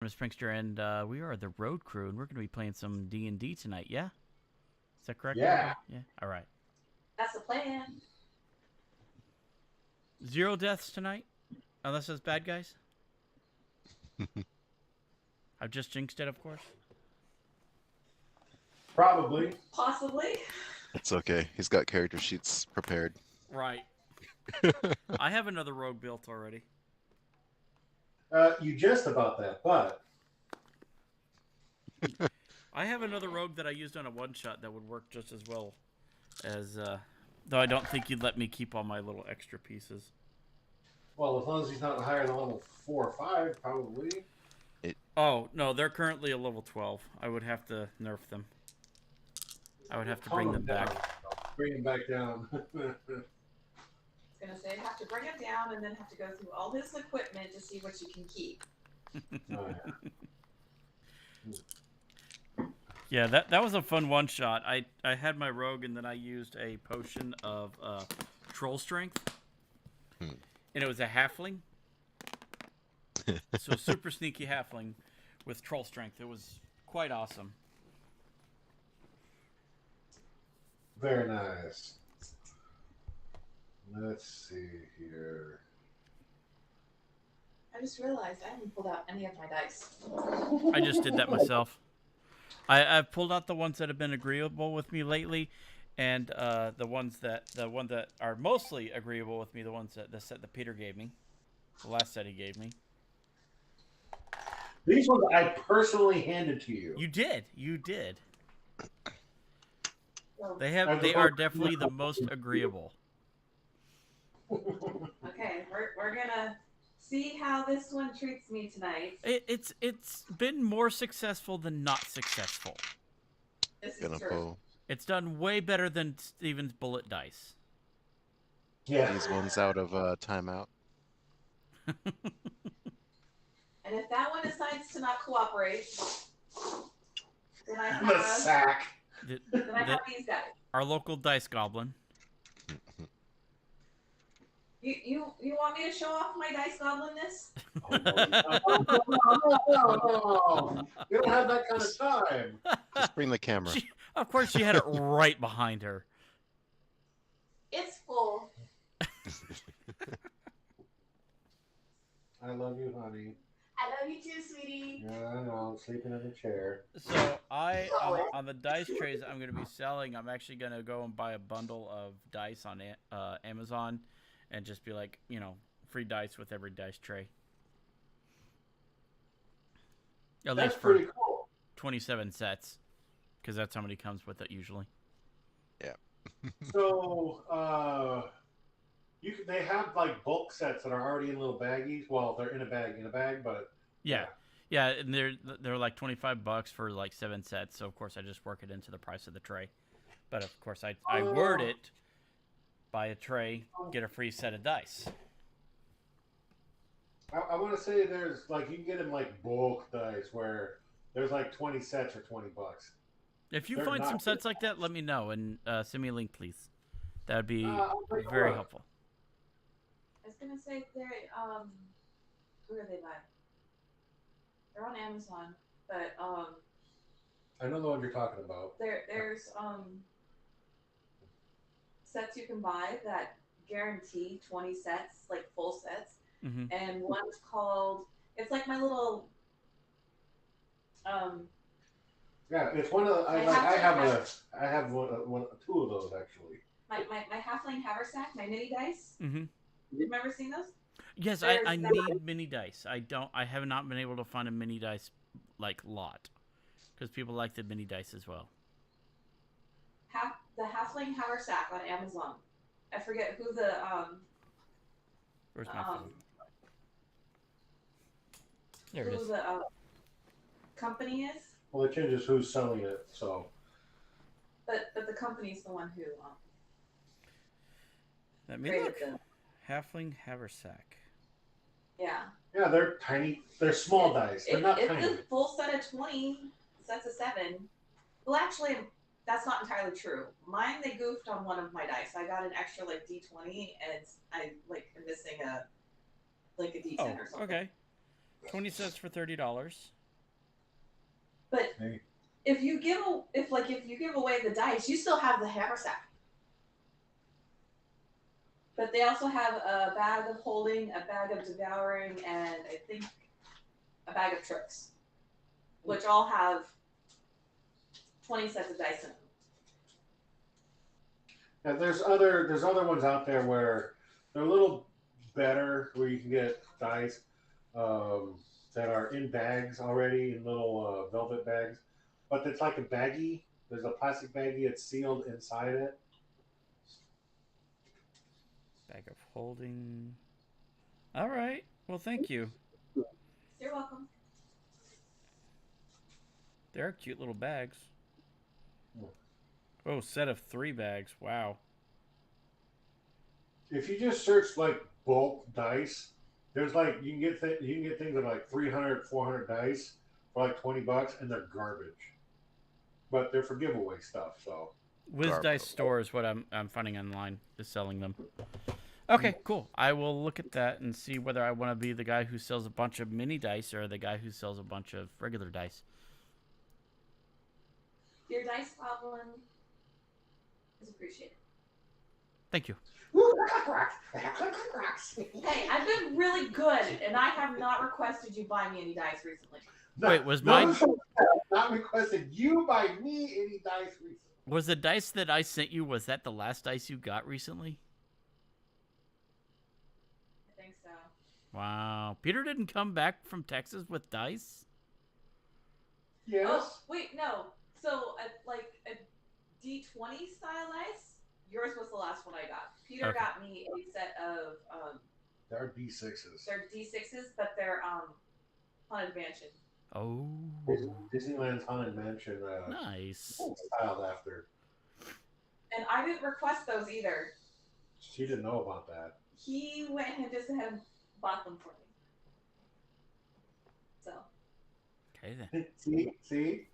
Miss Prankster, and we are the Road Crew, and we're going to be playing some D&D tonight. Yeah, is that correct, Yeah. everybody? Yeah. All right. That's the plan. 0 deaths tonight, unless it's bad guys. I've just jinxed it, of course. Probably. Possibly. It's okay. He's got character sheets prepared. Right. I have another rogue built already. You jest about that, but I have another rogue that I used on a one-shot that would work just as well as, though I don't think you'd let me keep all my little extra pieces. well, as long as he's not higher than level 4 or 5, probably. Oh, no, they're currently a level 12. I would have to nerf them. I would have to bring them back. Bring them back down. I was gonna say have to bring him down and then have to go through all his equipment to see what you can keep. Oh, yeah. Yeah, that was a fun one-shot. I had my rogue, and then I used a potion of troll strength. And it was a halfling. So super sneaky halfling with troll strength. It was quite awesome. Very nice. Let's see here. I just realized I haven't pulled out any of my dice. I just did that myself. I've pulled out the ones that have been agreeable with me lately, and the one that are mostly agreeable with me, the ones that the set that Peter gave me, the last set he gave me. These ones I personally handed to you. You did. So, They are definitely the most agreeable. okay, we're gonna see how this one treats me tonight. It's been more successful than not successful. This is Gonna true. pull It's done way better than Steven's bullet dice. Yeah. these ones out of timeout. And if that one decides to not cooperate, then I The have sack. these guys. Our local dice goblin. You want me to show off my dice gobliness? Oh, no. You don't have that kind of time. Just bring the camera. Of course, she had it right behind her. It's full. I love you, honey. I love you too, sweetie. Yeah, I know. I'm sleeping in the chair. So on the dice trays I'm going to be selling, I'm actually going to go and buy a bundle of dice on Amazon, and just be like, free dice with every dice tray. At That's least for pretty cool. 27 sets, because that's how many comes with it usually. So, they have like bulk sets that are already in little baggies. Well, they're in a bag, but Yeah, and they're like $25 for like 7 sets. So of course I just work it into the price of the tray. But of course I word it: buy a tray, get a free set of dice. I want to say there's like you can get them like bulk dice where there's like 20 sets for $20. If you They're find some not- sets like that, let me know and send me a link, please. That would be I'll take a very look. helpful. I was gonna say they're who are they by? They're on Amazon, but I know the one you're talking about. there's sets you can buy that guarantee 20 sets, like full sets, Hmm. and one's called it's like my little Yeah, it's one of the, I have two of those actually. my halfling haversack, my mini dice. Hmm. You remember seeing those? Yes, There's I that- need mini dice. I have not been able to find a mini dice like lot, because people like the mini dice as well. The halfling haversack on Amazon. I forget who the Where's my um phone? There it who is. the company is, Well, it changes who's selling it, so but the company's the one who Let me created look. them. Halfling haversack. Yeah. yeah, they're tiny. They're small dice. They're not It's tiny. a full set of 20 sets of 7. Well, actually, that's not entirely true. Mine, they goofed on one of my dice. I got an extra like D20, and I like am missing a D10 or something. Okay. 20 cents for $30. But Hey. if you give away the dice, you still have the haversack. But they also have a bag of holding, a bag of devouring, and I think a bag of tricks, which all have 20 sets of dice in them. Yeah, there's other ones out there where they're a little better, where you can get dice that are in bags already, in little velvet bags, but it's like a baggie. There's a plastic baggie. It's sealed inside it. Bag of holding. All right. Well, thank you. You're welcome. They're cute little bags. Oh, set of 3 bags. Wow. If you just search like bulk dice, there's like you can get things that are like 300, 400 dice for like $20, and they're garbage. But they're for giveaway stuff, so. Wiz Garbo. Dice Store is what I'm finding online. Is selling them. Okay, cool. I will look at that and see whether I want to be the guy who sells a bunch of mini dice or the guy who sells a bunch of regular dice. Your dice goblin is appreciated. Thank you. Hey, I've been really good, and I have not requested you buy me any dice recently. Wait, was mine- not requested you buy me any dice recently? Was the dice that I sent you, was that the last dice you got recently? I think so. Wow. Peter didn't come back from Texas with dice? Yes. Oh, wait, no. So, like a D20 style dice, yours was the last one I got. Peter Okay. got me a set of They're D6s. they're D6s, but they're Haunted Mansion. Oh. Disneyland's Haunted Mansion Nice. styled after. And I didn't request those either. She didn't know about that. He went and just ahead and bought them for me. So, Okay, then. See?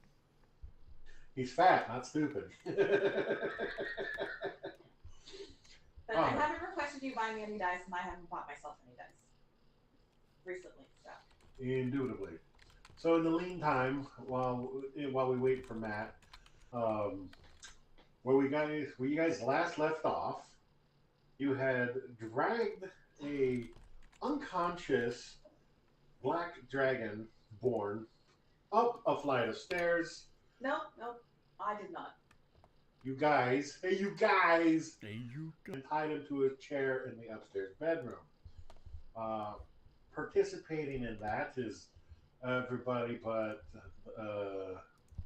He's fat, not stupid. but I haven't requested you buy me any dice, and I haven't bought myself any dice recently. So, Indubitably. So in the meantime, while we wait for Matt, where you guys last left off, you had dragged a unconscious black dragon born up a flight of stairs. no, I did not. You guys, There you go. and tied him to a chair in the upstairs bedroom. Participating in that is everybody but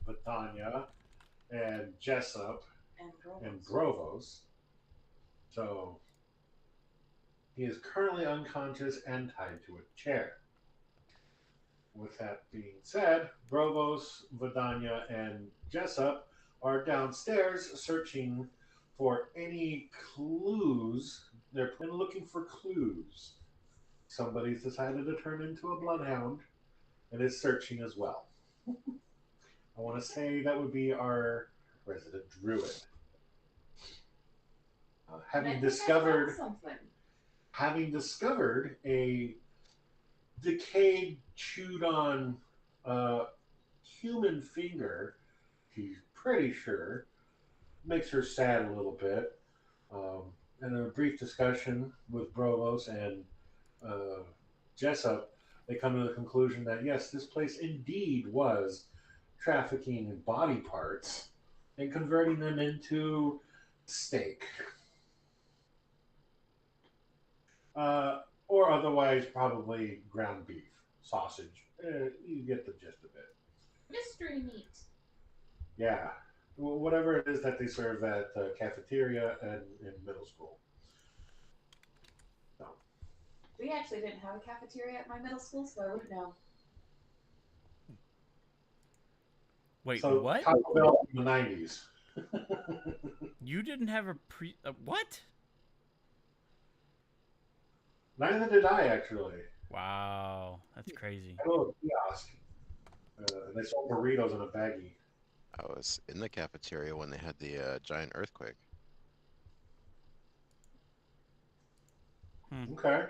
Batania and Jessup and Grovos. So he is currently unconscious and tied to a chair. With that being said, Grovos, Vidania, and Jessup are downstairs searching for any clues. They're looking for clues. Somebody's decided to turn into a bloodhound and is searching as well. I want to say that would be our resident druid. Having discovered a decayed, chewed-on human finger, she's pretty sure, makes her sad a little bit. In a brief discussion with Brovos and Jessup, they come to the conclusion that yes, this place indeed was trafficking body parts and converting them into steak. Or otherwise, probably ground beef, sausage. You get the gist of it. Mystery meat. Yeah. Whatever it is that they serve at the cafeteria and in middle school. So. We actually didn't have a cafeteria at my middle school, so I wouldn't know. Wait, So what? Taco Bell in the 90s. You didn't have a what? Neither did I, actually. Wow, that's crazy. I had a little kiosk. And they sold burritos in a baggie. I was in the cafeteria when they had the giant earthquake. Okay.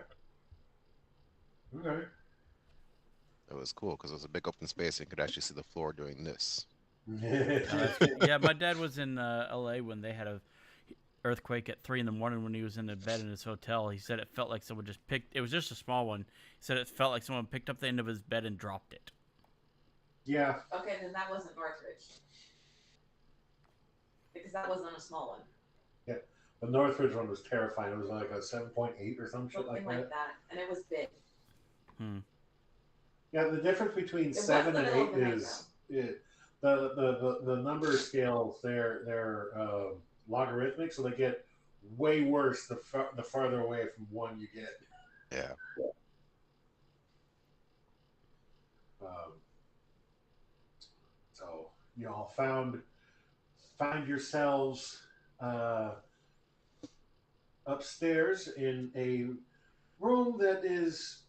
Okay. It was cool because it was a big open space and you could actually see the floor doing this. Yeah, my dad was in L.A. when they had a earthquake at 3 a.m. when he was in the bed in his hotel. He said it felt like someone just picked. It was just a small one. He said it felt like someone picked up the end of his bed and dropped it. Yeah. Okay, then that wasn't Northridge. Because that wasn't a small one. Yeah. The Northridge one was terrifying. It was like a 7.8 or some shit Something like that. And it was big. Yeah, the difference between It 7 was and the middle of 8 the night, is the number scales. They're logarithmic, so they get way worse the farther away from 1 you get. Yeah. So y'all find yourselves upstairs in a room that is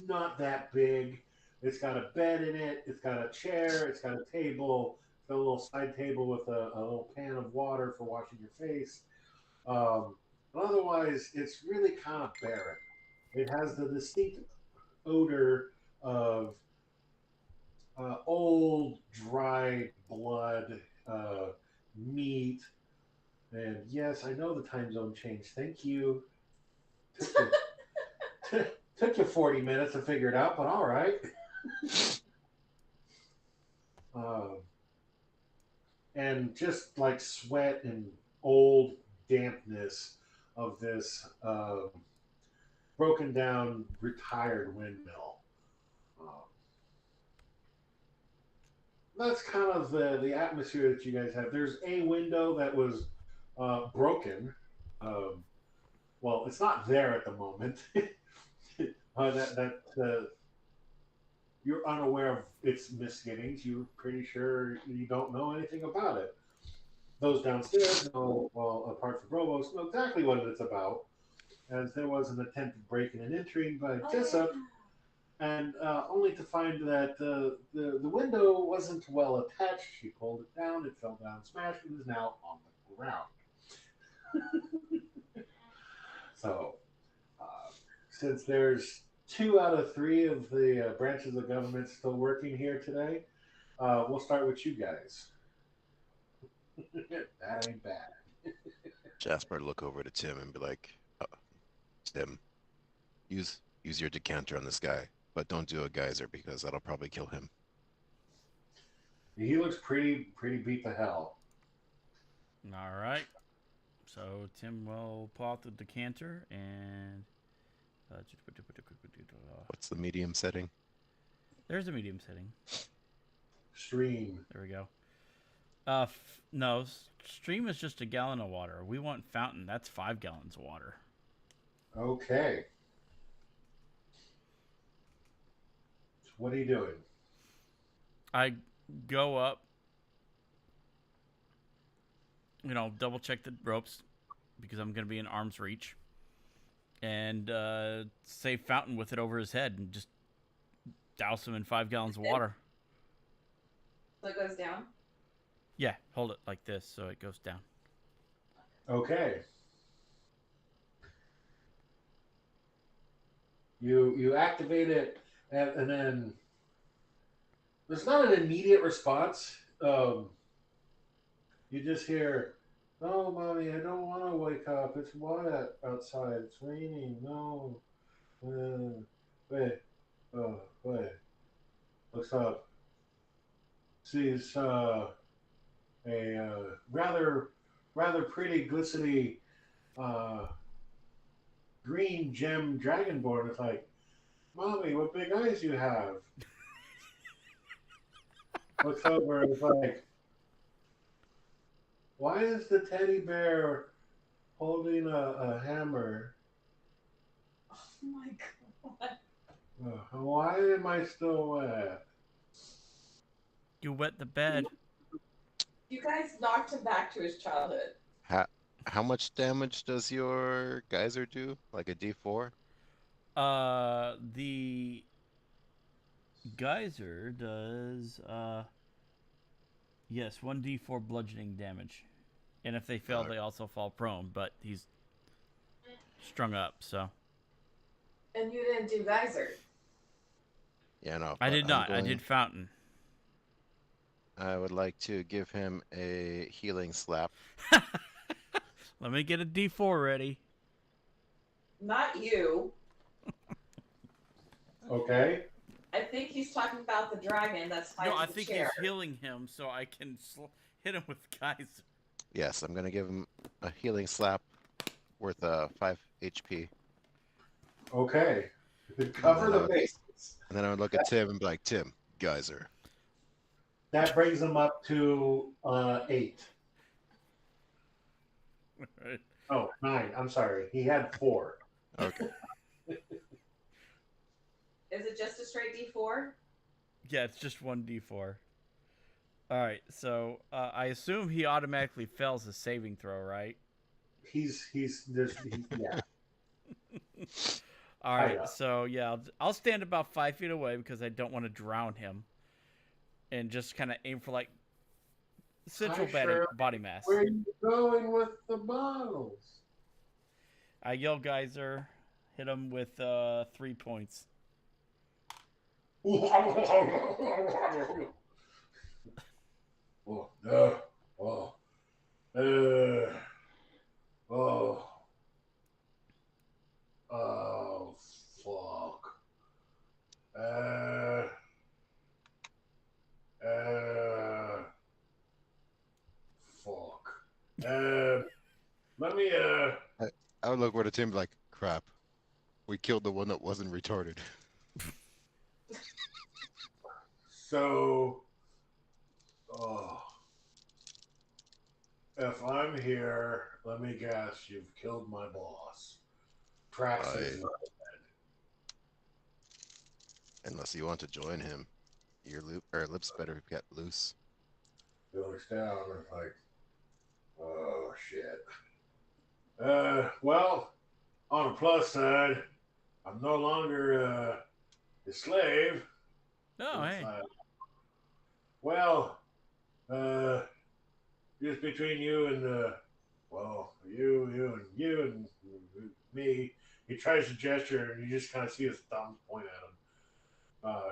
not that big. It's got a bed in it. It's got a chair. It's got a table. It's got a little side table with a little pan of water for washing your face. But otherwise, it's really kind of barren. It has the distinct odor of old, dry blood, meat. And yes, I know the time zone changed. Thank you. Took you 40 minutes to figure it out, but all right. And just like sweat and old dampness of this broken down, retired windmill. That's kind of the atmosphere that you guys have. There's a window that was broken. Well, it's not there at the moment. You're unaware of its misgivings. You're pretty sure you don't know anything about it. Those downstairs know, well, apart from Provost, know exactly what it's about, as there was an attempted breaking and entering by Jessup, and only to find that the window wasn't well attached. She pulled it down, it fell down, smashed, and is now on the ground. So, since there's 2 out of 3 of the branches of government still working here today, we'll start with you guys. That ain't bad. Jasper look over to Tim and be like, Tim, use your decanter on this guy, but don't do a geyser because that'll probably kill him. He looks pretty beat to hell. All right. So Tim will pull out the decanter and. What's the medium setting? There's a medium setting. Stream. There we go. No, stream is just a gallon of water. We want fountain. That's 5 gallons of water. Okay. So what are you doing? I go up, double check the ropes because I'm going to be in arm's reach, and say fountain with it over his head and just douse him in 5 gallons of water. So it goes down? Yeah, hold it like this so it goes down. Okay. You activate it, and then there's not an immediate response. You just hear, "No, mommy, I don't want to wake up. It's wet outside. It's raining. No, wait, wait." Looks up. Sees a rather pretty, glistening green gem dragonborn. It's like, "Mommy, what big eyes you have." Looks over and it's like, "Why is the teddy bear holding a hammer? Oh my god. Why am I still wet?" You wet the bed. You guys knocked him back to his childhood. How much damage does your geyser do? Like a D4? The geyser does, yes, 1d4 bludgeoning damage. And if they fail, they also fall prone, but he's strung up, so. And you didn't do geyser. Yeah, no. I but did I'm not. I going- did fountain. I would like to give him a healing slap. Let me get a D4 ready. Not you. Okay. I think he's talking about the dragon that's tied No, to I the think chair. he's healing him so I can hit him with geyser. Yes, I'm gonna give him a healing slap worth 5 HP. Okay. Cover the bases. And then I would look at Tim and be like, Tim, geyser. That brings him up to 8. Right. Oh, 9. I'm sorry. He had 4. Okay. Is it just a straight D4? Yeah, it's just 1D4. All right, so I assume he automatically fails his saving throw, right? He's yeah. All I know. right, so yeah, I'll stand about 5 feet away because I don't want to drown him, and just kind of aim for like central body mass. Where are you going with the bottles? I yell geyser, hit him with 3 points. Oh, no. Oh. Oh. Oh, fuck. Fuck. Let me, I would look over to Tim and be like, crap. We killed the one that wasn't retarded. so, oh. If I'm here, let me guess, you've killed my boss. Praxis. Unless you want to join him. Your lips better get loose. He looks down and is like, oh shit. Well, on the plus side, I'm no longer a slave. Oh, It's, hey. well, just between you and you and me. He tries to gesture, and you just kind of see his thumbs point at him.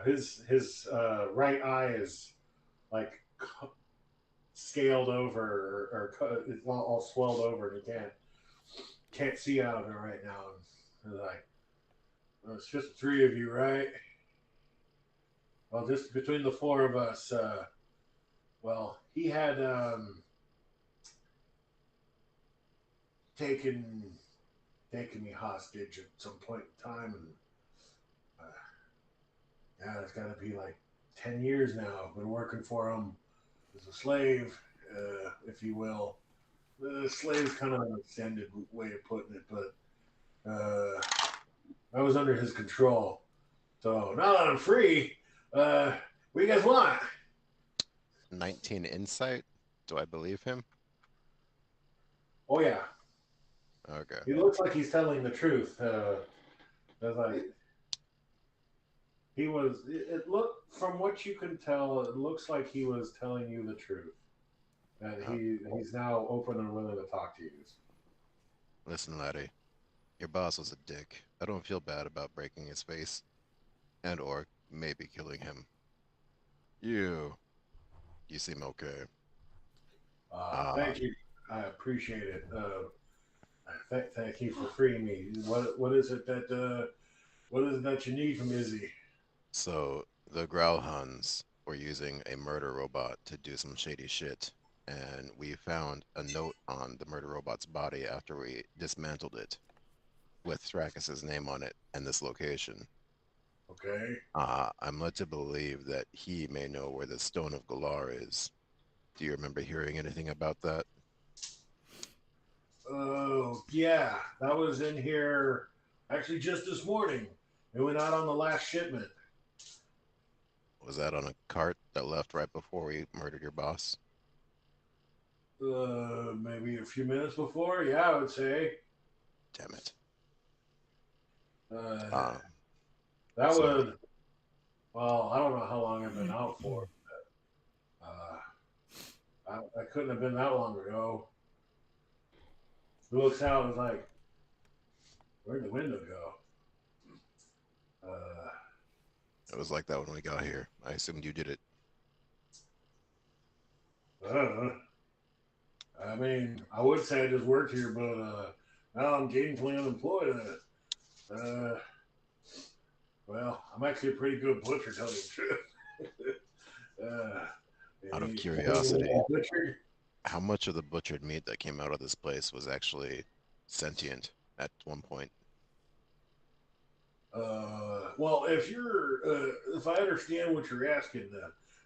His right eye is like scaled over or it's all swelled over, and he can't see out of it right now. And like, well, it's just the 3 of you, right? Well, just between the 4 of us. Well, he had taken me hostage at some point in time, and yeah, it's got to be like 10 years now. I've been working for him as a slave, if you will. The slave's kind of an extended way of putting it, but I was under his control. So now that I'm free, what do you guys want? 19 insight? Do I believe him? Oh yeah, Okay. he looks like he's telling the truth. That's like he was. It looked, from what you can tell, it looks like he was telling you the truth, and he's now open and willing to talk to you. Listen, laddie. Your boss was a dick. I don't feel bad about breaking his face. And or maybe killing him. You seem okay. Thank you. I appreciate it. Thank you for freeing me. What is it that you need from Izzy? So the Growlhuns were using a murder robot to do some shady shit, and we found a note on the murder robot's body after we dismantled it, with Thrakis' name on it and this location. Okay. I'm led to believe that he may know where the Stone of Galar is. Do you remember hearing anything about that? Oh yeah, that was in here actually just this morning. It went out on the last shipment. Was that on a cart that left right before we murdered your boss? Maybe a few minutes before. Yeah, I would say. Damn it. That so- was. Well, I don't know how long I've been out for. I couldn't have been that long ago. He looks out and is like, "Where'd the window go?" It was like that when we got here. I assumed you did it. I mean, I would say I just worked here, but now I'm gainfully unemployed. Well, I'm actually a pretty good butcher, tell you the truth. Out of any curiosity, butcher? how much of the butchered meat that came out of this place was actually sentient at one point? Well, if I understand what you're asking,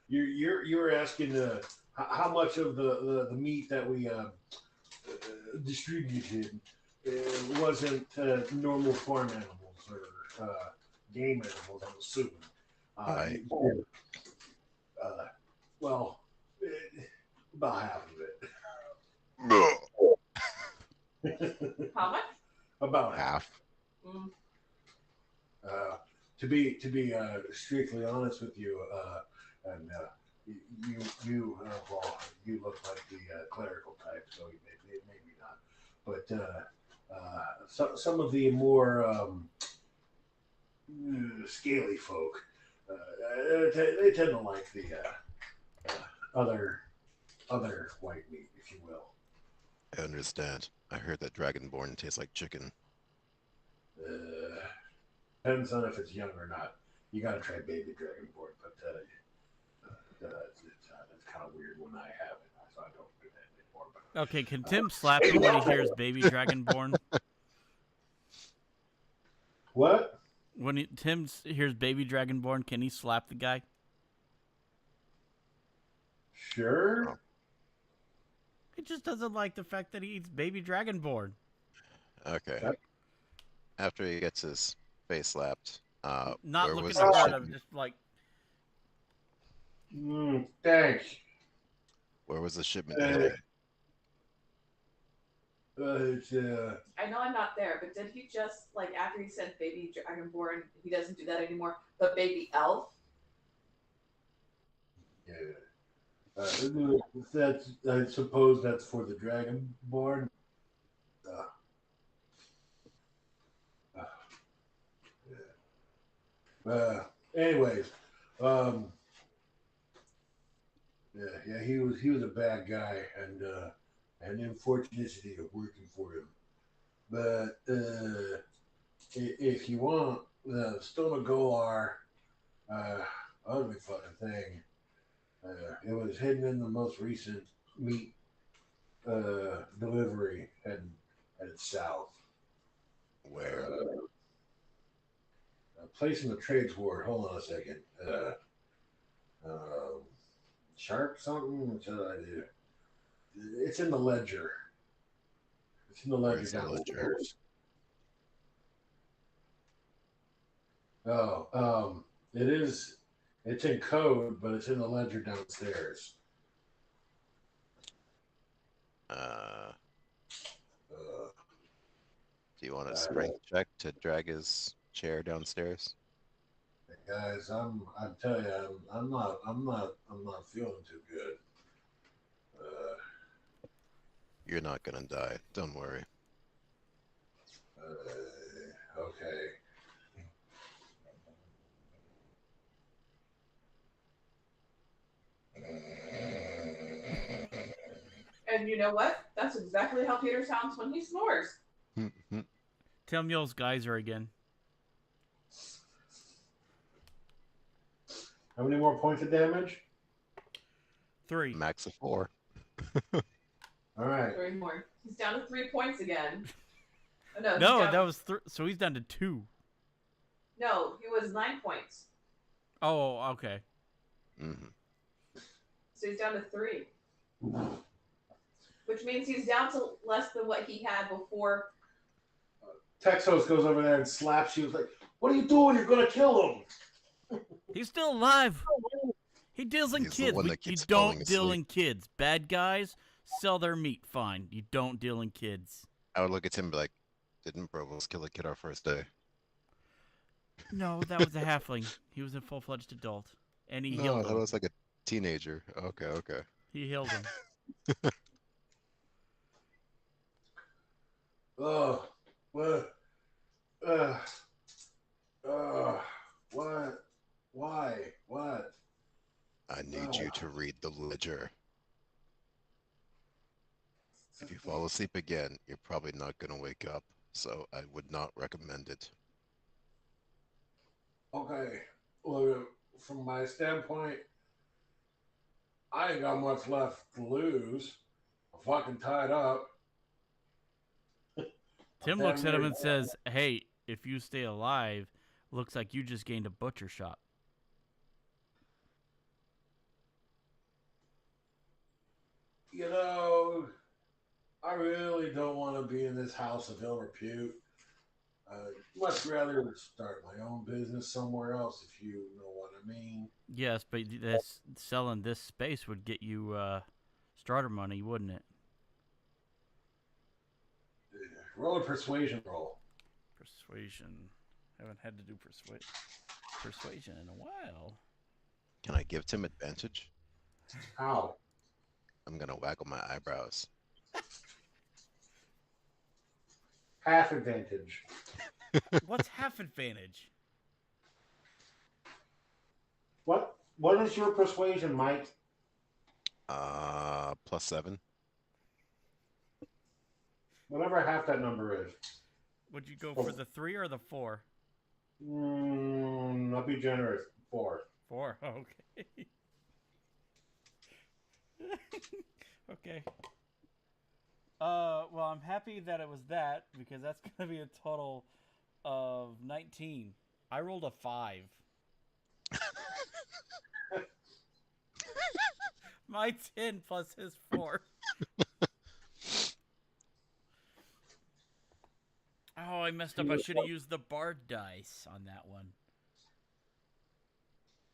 you're asking how much of the meat that we distributed wasn't normal farm animals or game animals. I'm assuming. I Uh, well, about half of How much? it. About half. half. Mm. To be strictly honest with you, and you well, you look like the clerical type, so maybe not. But some of the more scaly folk, they tend to like the other white meat, if you will. I understand. I heard that Dragonborn tastes like chicken. Depends on if it's young or not. You got to try baby dragonborn, but it's kind of weird when I have it, so I don't do that anymore. But, Okay, can Tim slap him when he hears baby dragonborn? what? When Tim hears baby dragonborn, can he slap the guy? Sure. He just doesn't like the fact that he eats baby dragonborn. Okay. Yep. After he gets his face slapped, Not where looking was to the hurt him, shipment? just like, Thanks. Where was the shipment Uh, heading? It's I know I'm not there, but did he just, like, after he said baby dragonborn, he doesn't do that anymore, but baby elf? yeah. That's I suppose that's for the dragonborn. Uh, anyways, um, yeah, he was a bad guy, and the unfortunately of working for him. But if you want the Stone of Golar, ugly fucking thing, it was hidden in the most recent meat delivery headed south. Where? A place in the trades ward. Hold on a second. Um, Sharp something? What should I do? It's in the ledger. It's in the ledger Where's the ledger? downstairs. Oh, it is. It's in code, but it's in the ledger downstairs. Uh, Do you want a strength check to drag his chair downstairs? guys, I tell you, I'm not feeling too good. You're not gonna die. Don't worry. Okay. And you know what? That's exactly how Peter sounds when he snores. Tim yells geyser again. How many more points of damage? 3. Max of 4. All right. 3 more. He's down to 3 points again. Oh, no, No, down, that was so he's down to 2. No, he was 9 points. Oh, okay. Mm-hmm. So he's down to 3. Which means he's down to less than what he had before. Texos goes over there and slaps you. He's like, "What are you doing? You're gonna kill him." He's still alive. He deals in He's the kids. one that You keeps don't falling deal asleep. in kids. Bad guys sell their meat. Fine. You don't deal in kids. I would look at him and be like, didn't Brovos kill a kid our first day? No, that was a halfling. He was a full-fledged adult, and he No, healed that him. was like a teenager. Okay. He healed him. Oh, what? What? Why? What? I need you to read the ledger. If you fall asleep again, you're probably not going to wake up, so I would not recommend it. Okay. Well, from my standpoint, I ain't got much left to lose. I'm fucking tied up. Tim looks at him and says, "Hey, if you stay alive, looks like you just gained a butcher shop." You know, I really don't want to be in this house of ill repute. I'd much rather start my own business somewhere else, if you know what I mean. Yes, but this selling this space would get you starter money, wouldn't it? Roll a persuasion roll. Persuasion. Haven't had to do persuasion in a while. Can I give Tim advantage? How? I'm going to waggle my eyebrows. Half advantage. What's half advantage? What is your persuasion, Mike? +7. Whatever half that number is. Would you go for the 3 or the 4? I'll be generous. 4. 4. Okay. Okay. Well, I'm happy that it was that because that's gonna be a total of 19. I rolled a 5. My 10 plus his 4. Oh, I messed up. I should have used the bard dice on that one.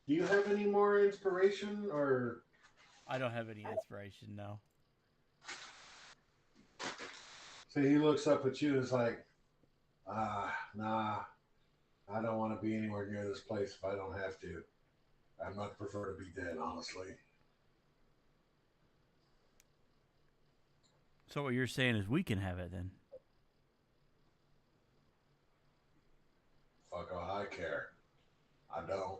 Do you have any more inspiration, or? I don't have any inspiration, no. So he looks up at you and is like, nah, I don't want to be anywhere near this place if I don't have to. I'd much prefer to be dead, honestly. So what you're saying is we can have it then? Fuck all I care. I don't.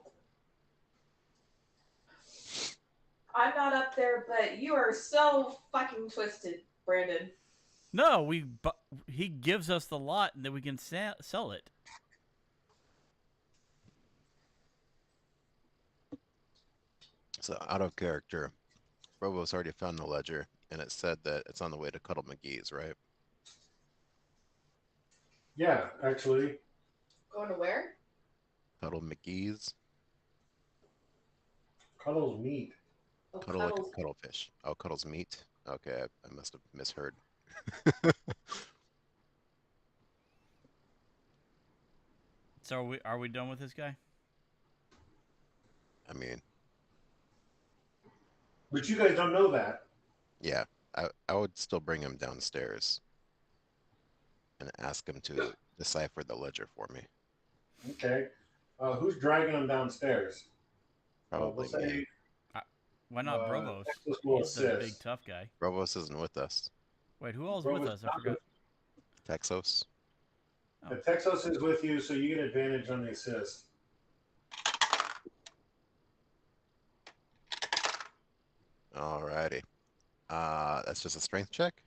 I'm not up there, but you are so fucking twisted, Brandon. No, he gives us the lot and then we can sell it. So out of character, Robo's already found the ledger, and it said that it's on the way to Cuddle McGee's, right? Yeah, actually. Going to where? Cuddle McGee's? Cuddles meat. Oh, Cuddle like Cuddles. a cuttlefish. Oh, Cuddle's meat? Okay, I must have misheard. So are we done with this guy? I mean, But you guys don't know that. yeah, I would still bring him downstairs and ask him to decipher the ledger for me. Okay. Who's dragging them downstairs? Probably We'll me. say Why not Brovos? Texas will He's the big assist. tough guy. Brovos isn't with us. Wait, who else is with us? I forgot. Texos? The Texas is with you, so you get advantage on the assist. Alrighty. That's just a strength check?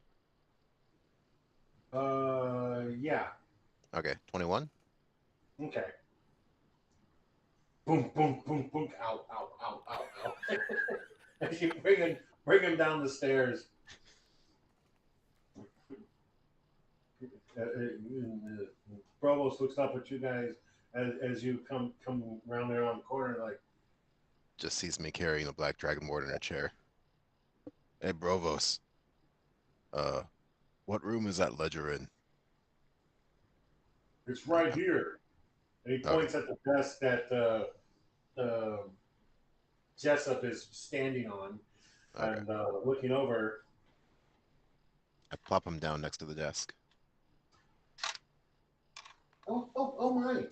Yeah. Okay, 21? Okay. Boom, boom, boom, boom. Ow, ow, ow, ow, ow. As you bring him down the stairs. Provost looks up at you guys as you come around there on the corner, like, Just sees me carrying a black dragonborn in a chair. Hey, Brovos. What room is that ledger in? it's right here. And he points at the desk that Jessup is standing on, Okay. and looking over. I plop him down next to the desk. Oh my.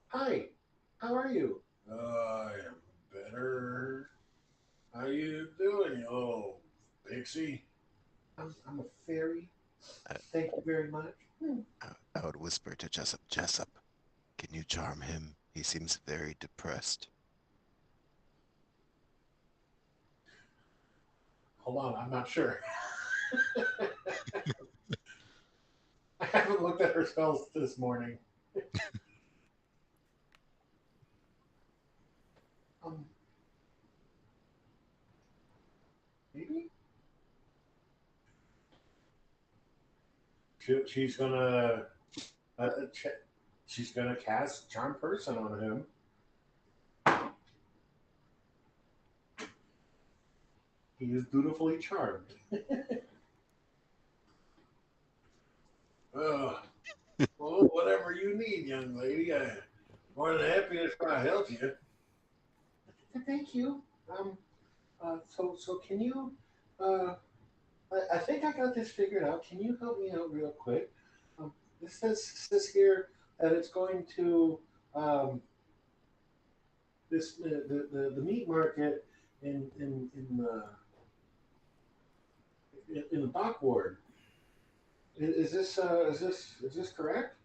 Hi. How are you? I am better. How you doing, you little pixie? I'm a fairy. Thank you very much. I would whisper to Jessup, Jessup, can you charm him? He seems very depressed. Hold on, I'm not sure. I haven't looked at her spells this morning. um, maybe she's gonna she's gonna cast Charm Person on him. He is dutifully charmed. Well, whatever you need, young lady. I'm more than happy to try to help you. Thank you. So can you? Uh, I think I got this figured out. Can you help me out real quick? This says here that it's going to the meat market in the dock ward. Is this correct?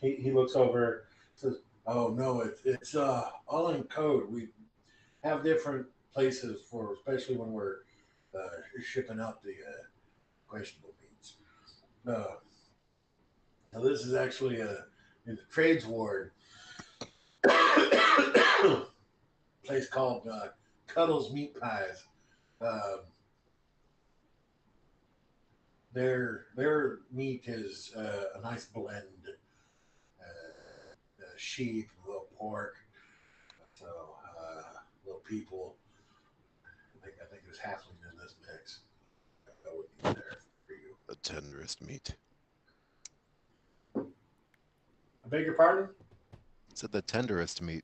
He looks over, says, "Oh no, it's all in code. We have different places for, especially when we're shipping out the questionable meats. Now this is actually in the trades ward, place called Cuddles Meat Pies. Um, their meat is a nice blend, sheep, a little pork, so little people. I think there's halfling in this mix. That would be there for you. The tenderest meat. I beg your pardon? Said the tenderest meat.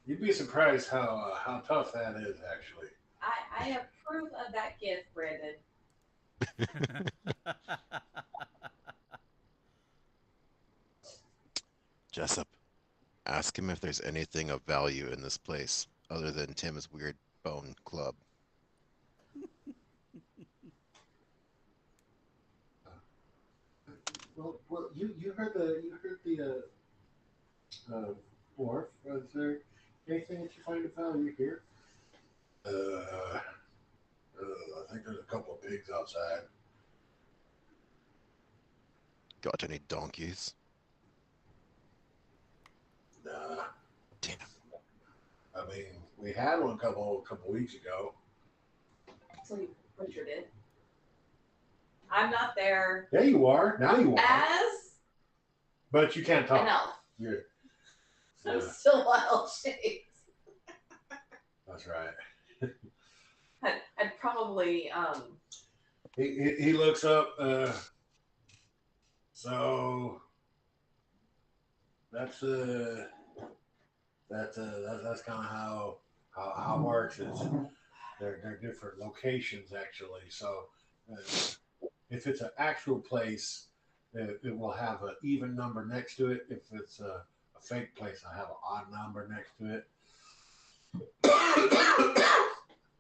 You'd be surprised how tough that is, actually. I approve of that gift, Brandon. Jessup, ask him if there's anything of value in this place other than Tim's weird bone club. Well, you heard the dwarf. Is there anything that you find of value here? I think there's a couple of pigs outside. Got any donkeys? Nah. Damn. I mean, we had one a couple weeks ago. So you butchered it. I'm not there Yeah, you are. Now you are. as But you can't talk. an elf. You're, I'm still wild shaped. that's right. I'd probably He looks up. So that's that's kind of how it works. Is they're different locations actually. So if it's an actual place, it will have an even number next to it. If it's a fake place, I have an odd number next to it.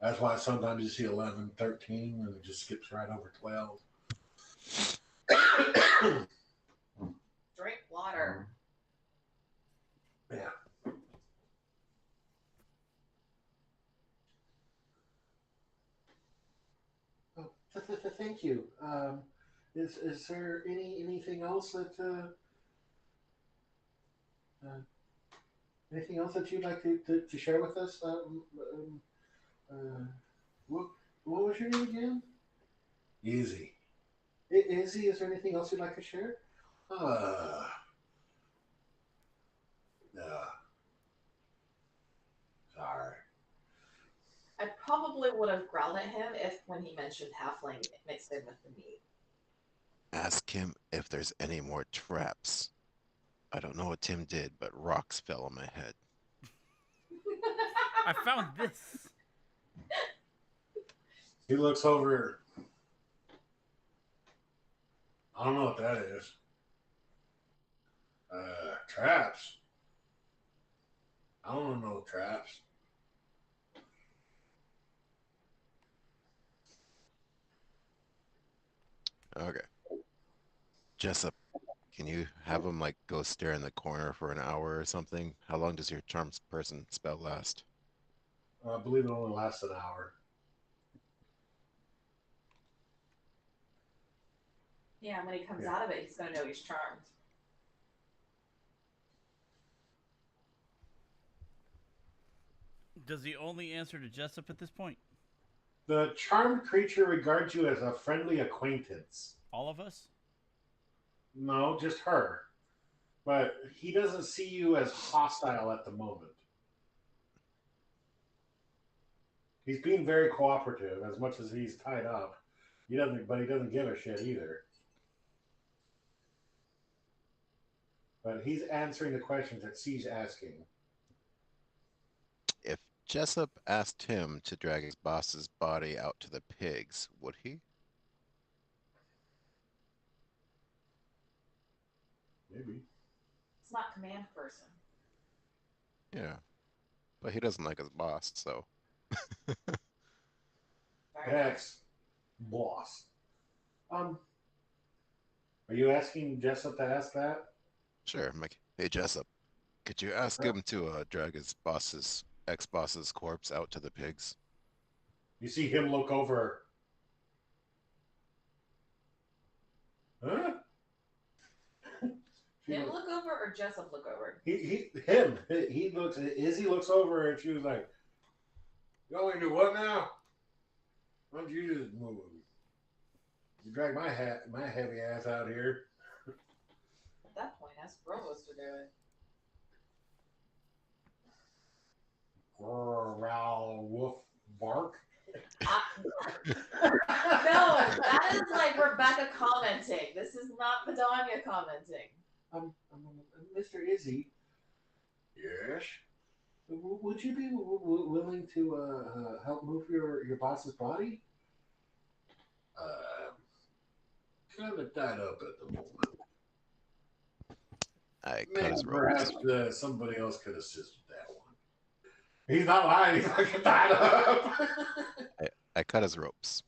That's why sometimes you see 11, 13, and it just skips right over 12. drink water. Yeah. Oh, thank you. Is there anything else that anything else that you'd like to share with us? What was your name again? Easy. Izzy, is there anything else you'd like to share? No. Sorry. I probably would have growled at him if when he mentioned halfling mixed in with the meat. Ask him if there's any more traps. I don't know what Tim did, but rocks fell on my head. I found this. He looks over. I don't know what that is. Traps. I don't know traps. Okay. Jessup, Can you have him like go stare in the corner for an hour or something? How long does your charm person spell last? I believe it only lasts an hour. Yeah, and when he comes Yeah. out of it, he's gonna know he's charmed. Does he only answer to Jessup at this point? The charmed creature regards you as a friendly acquaintance. All of us? No, just her. But he doesn't see you as hostile at the moment. He's being very cooperative as much as he's tied up. He doesn't give a shit either. But he's answering the questions that C's asking. If Jessup asked him to drag his boss's body out to the pigs, would he? Maybe. It's not command person. Yeah. But he doesn't like his boss, so. Ex boss. Are you asking Jessup to ask that? Sure. I'm like, hey, Jessup, could you ask him to drag his ex-boss's corpse out to the pigs? You see him look over. Huh? Him look over or Jessup look over? He looks. Izzy looks over and she was like, "You only do what now? Why don't you just move? You drag my heavy ass out here." At that point, ask Brovos to do it. Growl, woof, bark. No, that is like Rebecca commenting. This is not Vidania commenting. Mr. Izzy. Yes. Would you be willing to help move your boss's body? Kind of tied up at the moment. I cut Maybe his ropes. perhaps somebody else could assist with that one. He's not lying. He's fucking tied up. I cut his ropes.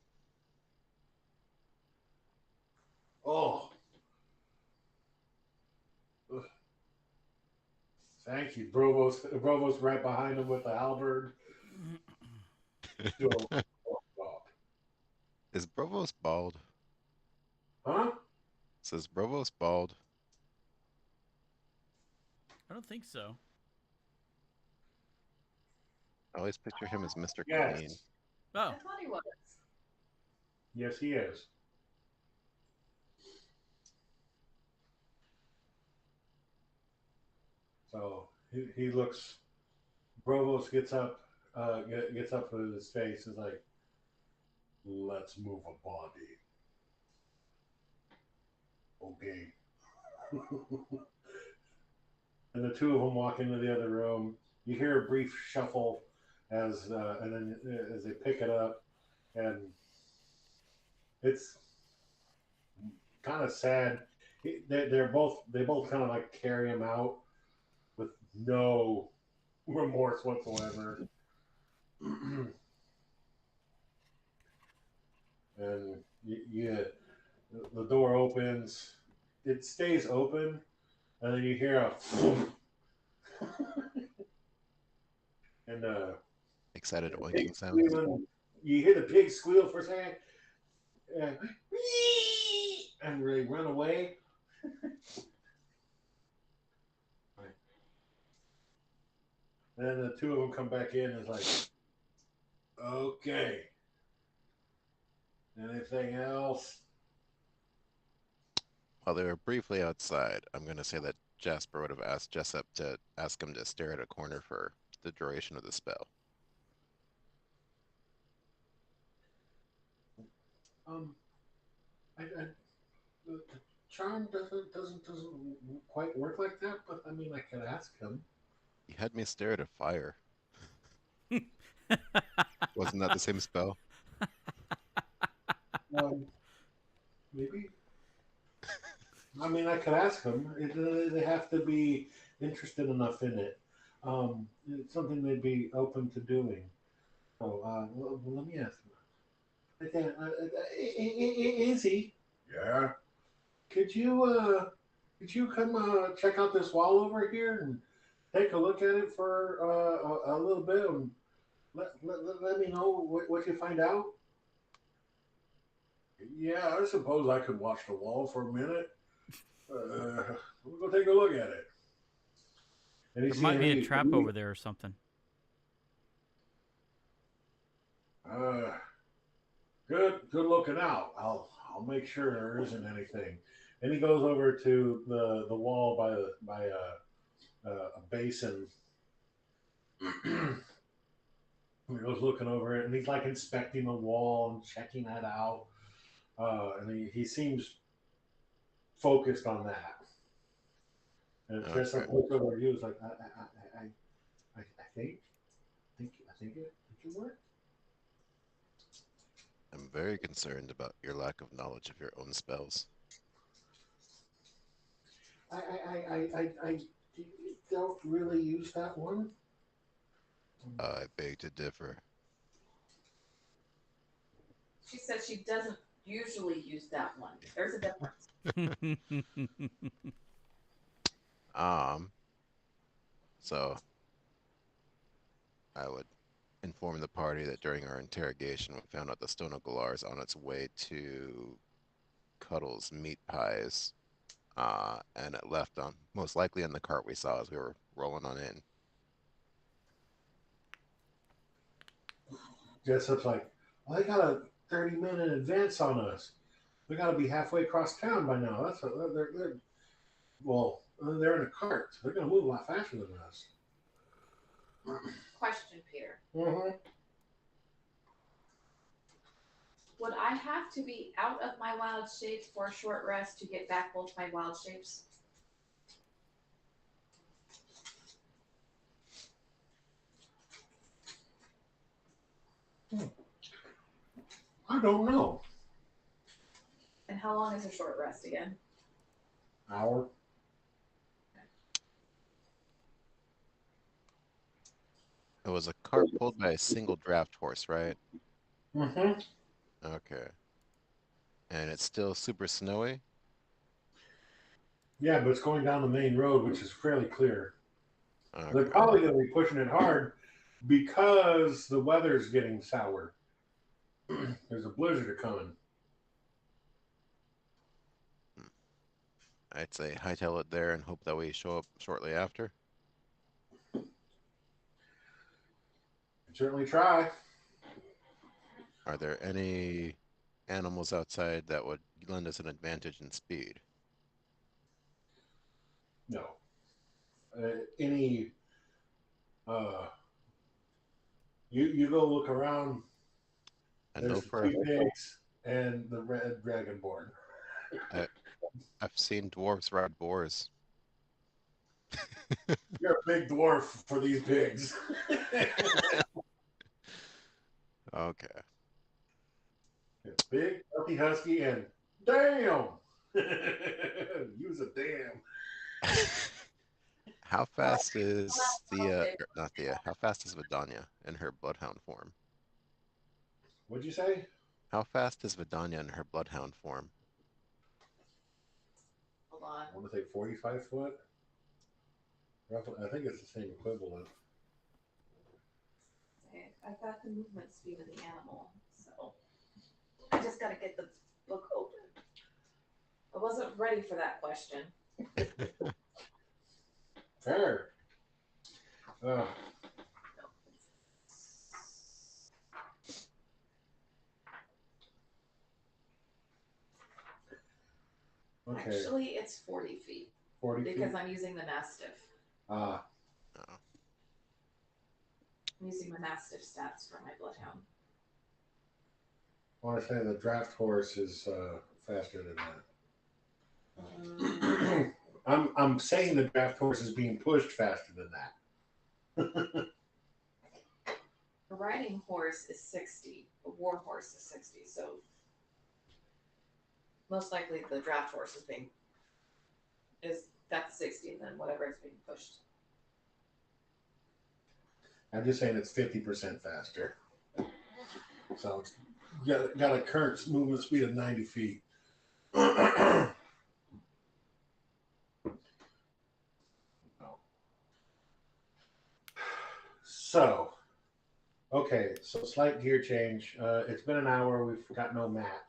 Oh. Ugh. Thank you. Brovo's right behind him with the halberd. Still up. Is Brovos bald? Huh? Says Brovos bald? I don't think so. I always picture him as Mr. Yes. Clean. Oh, I thought he was. Yes, he is. So he looks. Brovos gets up with his face. Is like, let's move a body. Okay. And the two of them walk into the other room. You hear a brief shuffle and then as they pick it up, and it's kind of sad. They both kind of like carry him out with no remorse whatsoever. And the door opens. It stays open, and then you hear a and Excited the oinking pig sound. squealing. You hear the pig squeal for a second, and they run away. And then the two of them come back in and it's like, okay. Anything else? While they were briefly outside, I'm going to say that Jasper would have asked Jessup to ask him to stare at a corner for the duration of the spell. The charm doesn't quite work like that, but I mean, I could ask him. He had me stare at a fire. Wasn't that the same spell? Maybe. I mean, I could ask him. They have to be interested enough in it. It's something they'd be open to doing. So, well, let me ask him. Izzy? Yeah? Could you Could you come check out this wall over here and take a look at it for a little bit and let me know what you find out? Yeah, I suppose I could watch the wall for a minute. We'll go take a look at it. And There might be a trap over there or something. Uh, good looking out. I'll make sure there isn't anything. And he goes over to the wall by a basin. He goes looking over it, and he's like inspecting the wall and checking that out. And he seems focused on that. And Jessup looks over at you. Is like, I think it can work. I'm very concerned about your lack of knowledge of your own spells. I don't really use that one. I beg to differ. She says she doesn't usually use that one. There's a difference. So I would inform the party that during our interrogation, we found out the Stone of Galar is on its way to Cuddle's meat pies, and it left on most likely in the cart we saw as we were rolling on in. Jessup's like, well, they got a 30-minute advance on us. We got to be halfway across town by now. They're in a cart. So they're going to move a lot faster than us. Question, Peter. Mm-hmm. Would I have to be out of my wild shapes for a short rest to get back both my wild shapes? I don't know. And how long is a short rest again? Hour. It was a cart pulled by a single draft horse, right? Mm-hmm. Okay. And it's still super snowy? Yeah, but it's going down the main road, which is fairly clear. Okay. They're probably going to be pushing it hard because the weather's getting sour. There's a blizzard coming. I'd say hightail it there and hope that we show up shortly after. Certainly try. Are there any animals outside that would lend us an advantage in speed? No. You go look around. There's three pigs and the red dragonborn. I've seen dwarves ride boars. You're a big dwarf for these pigs. Okay. Big, healthy husky, and damn! Use a damn. How fast is how fast is Vidania in her bloodhound form? What'd you say? How fast is Vidania in her bloodhound form? Hold on. I want to say 45 foot. Roughly, I think it's the same equivalent. Okay, I've got the movement speed of the animal, so I just got to get the book open. I wasn't ready for that question. Fair. Okay. Actually, it's 40 feet. 40 because feet? I'm using the Mastiff. Ah. I'm using my Mastiff stats for my Bloodhound. I want to say the draft horse is faster than that. I'm saying the draft horse is being pushed faster than that. A riding horse is 60. A war horse is 60. So most likely the draft horse that's 60, and then whatever is being pushed. I'm just saying it's 50% faster. So it's got a current movement speed of 90 feet. So, okay, so slight gear change. It's been an hour. We've got no map.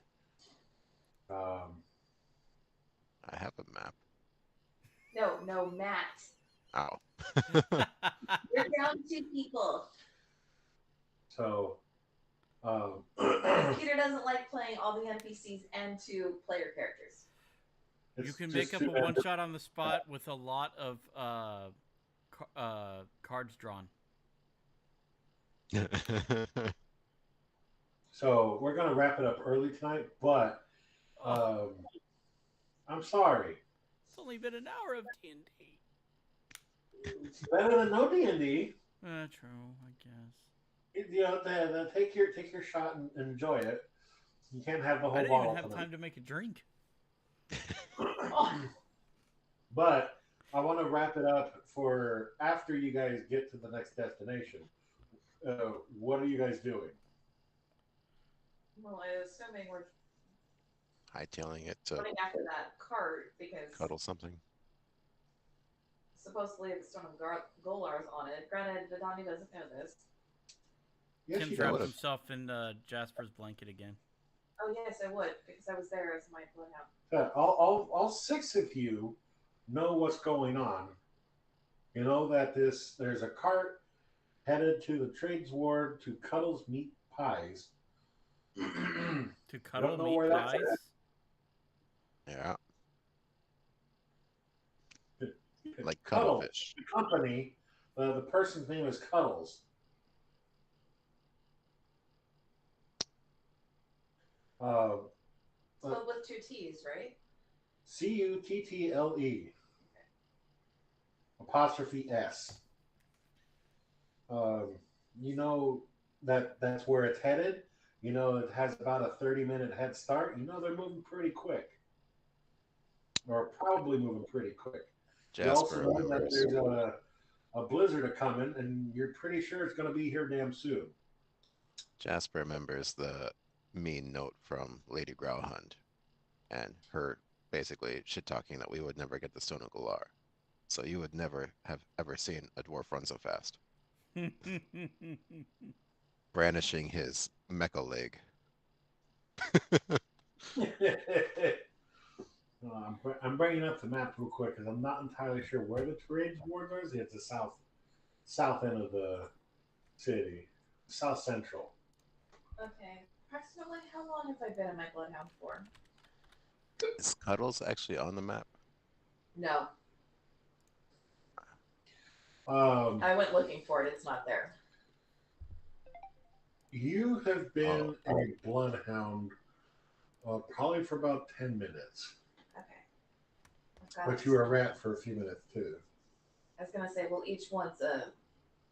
I have a map. No, Matt. Oh. You're down 2 people. So, Peter doesn't like playing all the NPCs and 2 player characters. You can make up a one shot on the spot with a lot of cards drawn. So we're gonna wrap it up early tonight, but I'm sorry. It's only been an hour of D&D. It's better than no D&D. True, I guess. You know, take your shot and enjoy it. You can't have the whole I didn't bottle even have tonight. time to make a drink. But I want to wrap it up for after you guys get to the next destination. What are you guys doing? Well, I'm assuming we're Hightailing it to running after that cart because cuddle something. supposedly the Stone of Golar's on it. Granted, Donnie doesn't know this. Yes, Tim you wrapped would. himself in Jasper's blanket again. Oh yes, I would because I was there as my bloodhound. All 6 of you know what's going on. You know that there's a cart headed to the trades ward to Cuddles Meat Pies. To cuddle know meat where that's pies? Yeah. Like Cuddles, cuttlefish. the company. The person's name is Cuddles. Spelled with 2 T's, right? Cuttle apostrophe S. You know that's where it's headed. You know it has about a 30-minute head start. You know they're moving pretty quick, or probably moving pretty quick. You also Jasper know that remembers. there's a blizzard a coming, and you're pretty sure it's going to be here damn soon. Jasper remembers the mean note from Lady Growlhund and her basically shit talking that we would never get the Stone of Galar. So you would never have ever seen a dwarf run so fast. Brandishing his mecha leg. I'm bringing up the map real quick because I'm not entirely sure where the trades ward is. It's the south end of the city, south central. Okay. Approximately how long have I been in my bloodhound for? Is Cuddles actually on the map? No. Um, I went looking for it. It's not there. You have been a bloodhound probably for about 10 minutes. Okay. But you were a rat for a few minutes too. I was gonna say, well, each one's a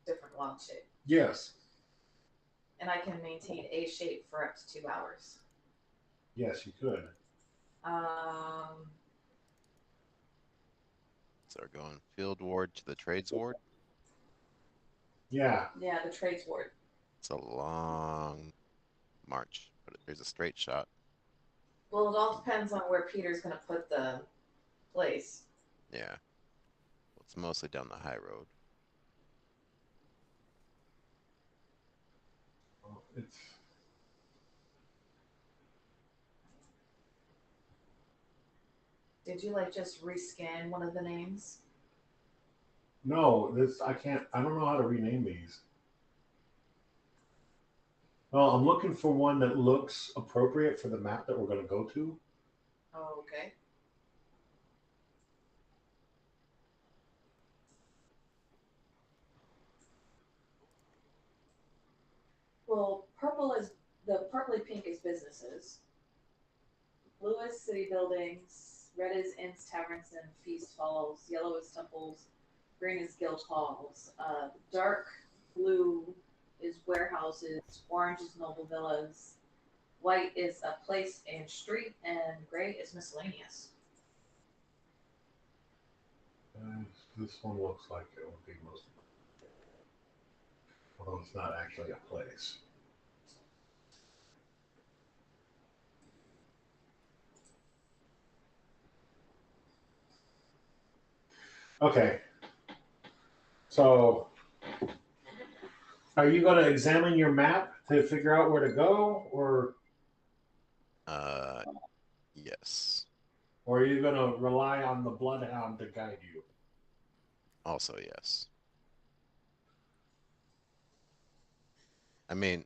different long shape. Yes. And I can maintain a shape for up to 2 hours. Yes, you could. So we're going field ward to the trades ward. Yeah. Yeah, the trades ward. It's a long march, but there's a straight shot. Well, it all depends on where Peter's gonna put the place. Yeah. Well, it's mostly down the high road. Oh, it's Did you just rescan one of the names? no, I don't know how to rename these. Well, I'm looking for one that looks appropriate for the map that we're going to go to. Oh, okay. Well, the purpley pink is businesses. Blue is city buildings. Red is inns, taverns, and feast halls. Yellow is temples. Green is guild halls. Dark blue is warehouses. Orange is noble villas. White is a place and street, and gray is miscellaneous. This one looks like it would be most. Although it's not actually a place. Okay. So Are you going to examine your map to figure out where to go, Yes. or are you going to rely on the bloodhound to guide you? Also, yes. I mean,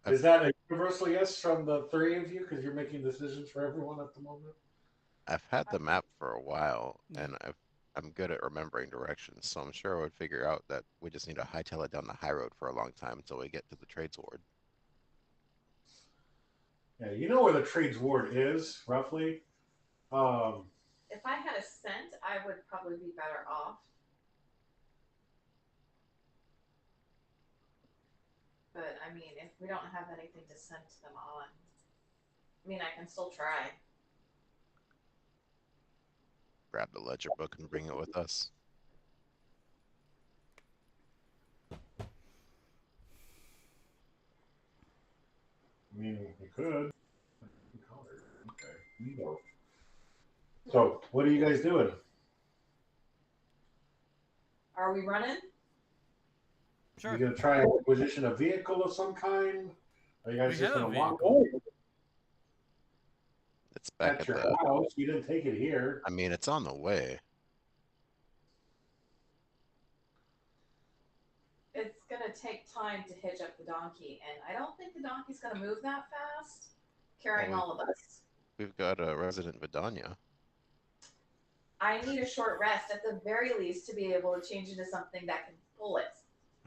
Is that a universal yes from the three of you? Because you're making decisions for everyone at the moment. I've had the map for a while, and I'm good at remembering directions, so I'm sure I would figure out that we just need to hightail it down the high road for a long time until we get to the trades ward. Yeah, you know where the trades ward is, roughly. If I had a scent, I would probably be better off. But I mean, if we don't have anything to send them on, I mean, I can still try. Grab the ledger book and bring it with us. I mean, you could. Okay, neato. So, what are you guys doing? Are we running? Sure. Are you gonna try to position a vehicle of some kind? Are you guys We just have gonna a walk vehicle. It's back at at your the. house? You didn't take it here. I mean, it's on the way. It's gonna take time to hitch up the donkey, and I don't think the donkey's gonna move that fast, carrying Well, all of us. We've got a resident Vidania. I need a short rest at the very least to be able to change into something that can pull it.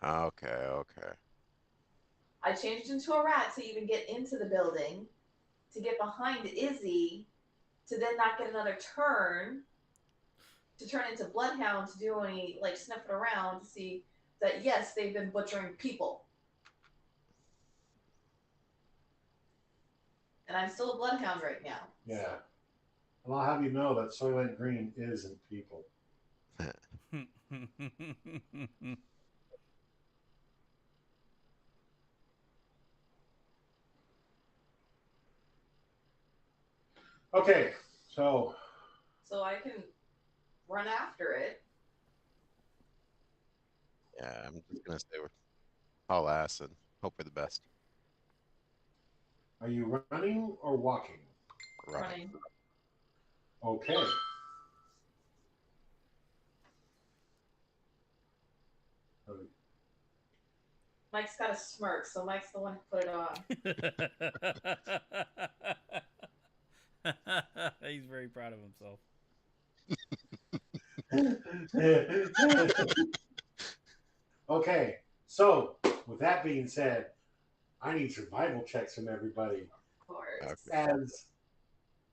Okay, okay. I changed into a rat to even get into the building, to get behind Izzy, to then not get another turn, to turn into Bloodhound to do any like sniffing around to see that yes, they've been butchering people. And I'm still a Bloodhound right now. Yeah. And I'll have you know that Soylent Green isn't people. Okay, so I can run after it. Yeah, I'm just gonna stay with haul ass and hope for the best. are you running or walking? Running. Okay. Mike's got a smirk, so Mike's the one who put it on. He's very proud of himself. Okay, so with that being said, I need survival checks from everybody. Of course. Okay.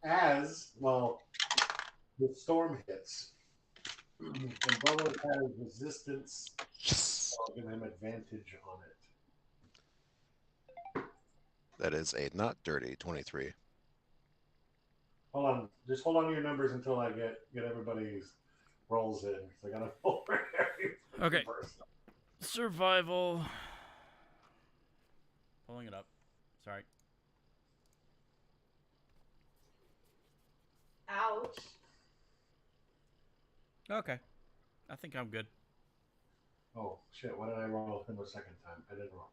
As well, the storm hits, and Bubba has resistance. Yes. I'll give him advantage on it. That is a not dirty 23. Hold on, just hold on to your numbers until I get everybody's rolls in. So I gotta roll for every Okay. person. Survival. Pulling it up. Sorry. Ouch. Okay. I think I'm good. Oh shit! What did I roll him the second time? I didn't roll.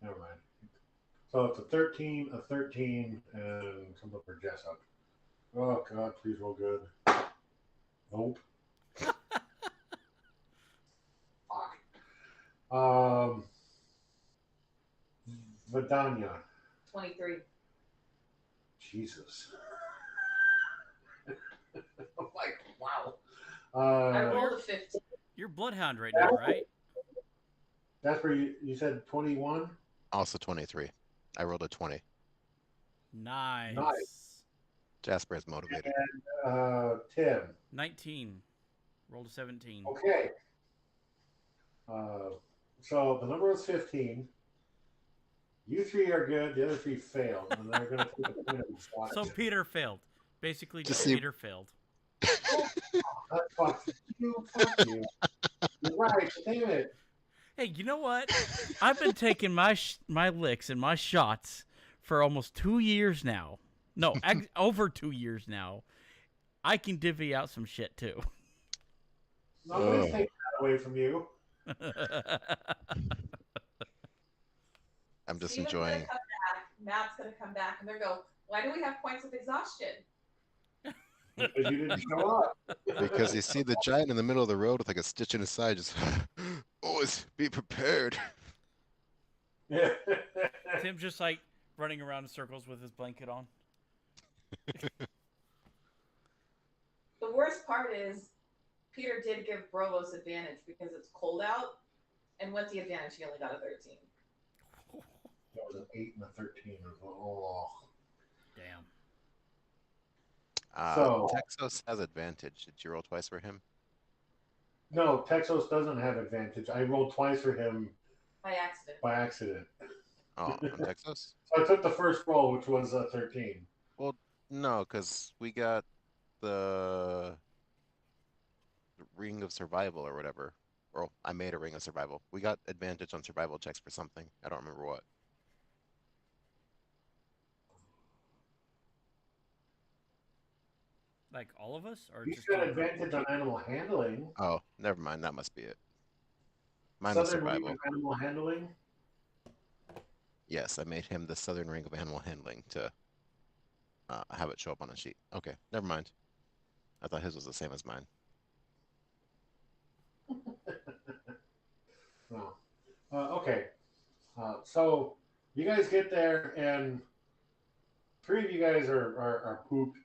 Never mind. So it's a 13, and something for Jessup. Oh god, please roll good. Nope. Fuck. Vidania. 23. Jesus. I'm like, wow. I rolled a 15. You're Bloodhound right now, right? That's where you said 21? Also 23. I rolled a 20. Nice. Jasper is motivated. And Tim. 19. Rolled a 17. Okay. So the number was 15. You three are good. The other three failed, and they're going to take a point of SWAT. So Peter failed. Basically, just see- Peter failed. Fuck you. Fuck you. You're right. Damn it. Hey, you know what? I've been taking my licks and my shots for almost 2 years now. No, over 2 years now. I can divvy out some shit too. Nobody's taking that away from you. I'm just Steven's enjoying. gonna come back. Matt's gonna come back, and they're go. Why do we have points of exhaustion? Because you didn't show up. Because you see the giant in the middle of the road with like a stitch in his side, just always be prepared. Tim's just like running around in circles with his blanket on. The worst part is Peter did give Brovos advantage because it's cold out, and with the advantage, he only got a 13. That was an 8 and a 13. Oh. Damn. So- Texas has advantage. Did you roll twice for him? No, Texos doesn't have advantage. I rolled twice for him By accident. by accident. Oh, on Texas? So I took the first roll, which was a 13. No, because we got the ring of survival or whatever. Or I made a ring of survival. We got advantage on survival checks for something. I don't remember what. Like all of us, or You just got you? advantage on animal handling. Oh, never mind. That must be it. Mine was Southern Ring survival. of animal handling. Yes, I made him the Southern Ring of Animal Handling to have it show up on a sheet. Okay, never mind. I thought his was the same as mine. No. Okay. So you guys get there, and 3 of you guys are pooped.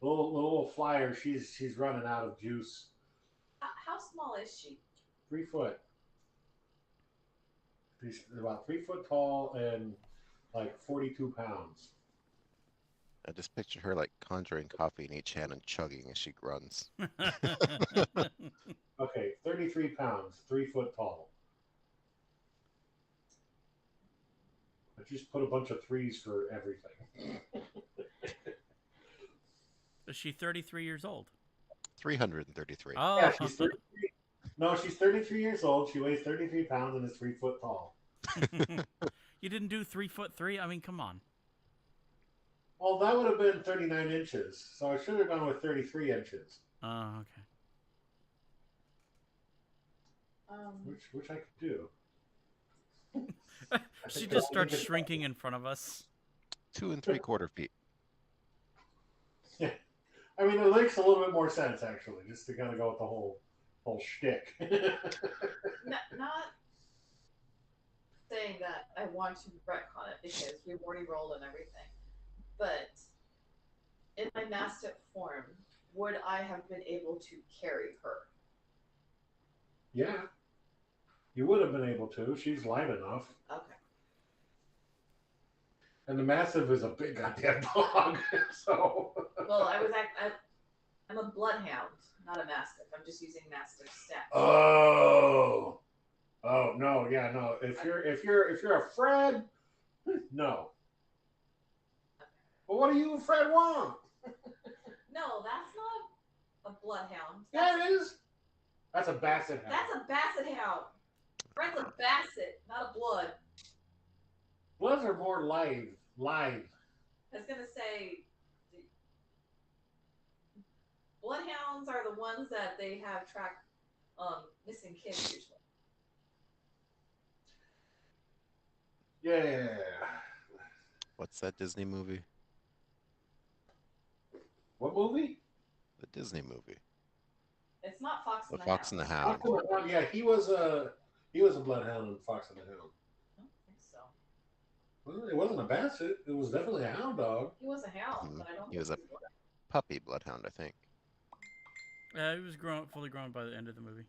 The little flyer, she's running out of juice. How small is she? 3 foot. She's about 3 foot tall and like 42 pounds. I just picture her like conjuring coffee in each hand and chugging as she grunts. Okay, 33 pounds, 3 foot tall. I just put a bunch of threes for everything. Is she 33 years old? 333. Oh, Yeah, she's 33. No, she's 33 years old. She weighs 33 pounds and is 3 foot tall. You didn't do 3'3"? I mean, come on. Well, that would have been 39 inches, so I should have gone with 33 inches, Oh, okay. which I could do. She just starts shrinking in front of us. 2 3/4 feet. Yeah, I mean, it makes a little bit more sense actually, just to kind of go with the whole shtick. Not saying that I want to retcon it because we've already rolled and everything, but in my Mastiff form, would I have been able to carry her? Yeah, you would have been able to. She's light enough, Okay. and the Mastiff is a big goddamn dog. So. Well, I'm a bloodhound, not a Mastiff. I'm just using Mastiff stats. Oh no, yeah, no. If you're a Fred, no. Well, what do you and Fred want? No, that's not a bloodhound. Yeah, it is. That's a Basset hound. That's a Basset hound. Fred's a Basset, not a blood. Bloods are more live. I was gonna say, bloodhounds are the ones that they have track missing kids usually. Yeah. What's that Disney movie? What movie? The Disney movie. It's not Fox The and the Fox and the Hound. Hound. Yeah, he was a bloodhound in Fox and the Hound. I don't think so. Well, it wasn't a Basset. It was definitely a hound dog. He was a hound, but I don't He think was a he was. puppy bloodhound, I think. Yeah, he was fully grown by the end of the movie.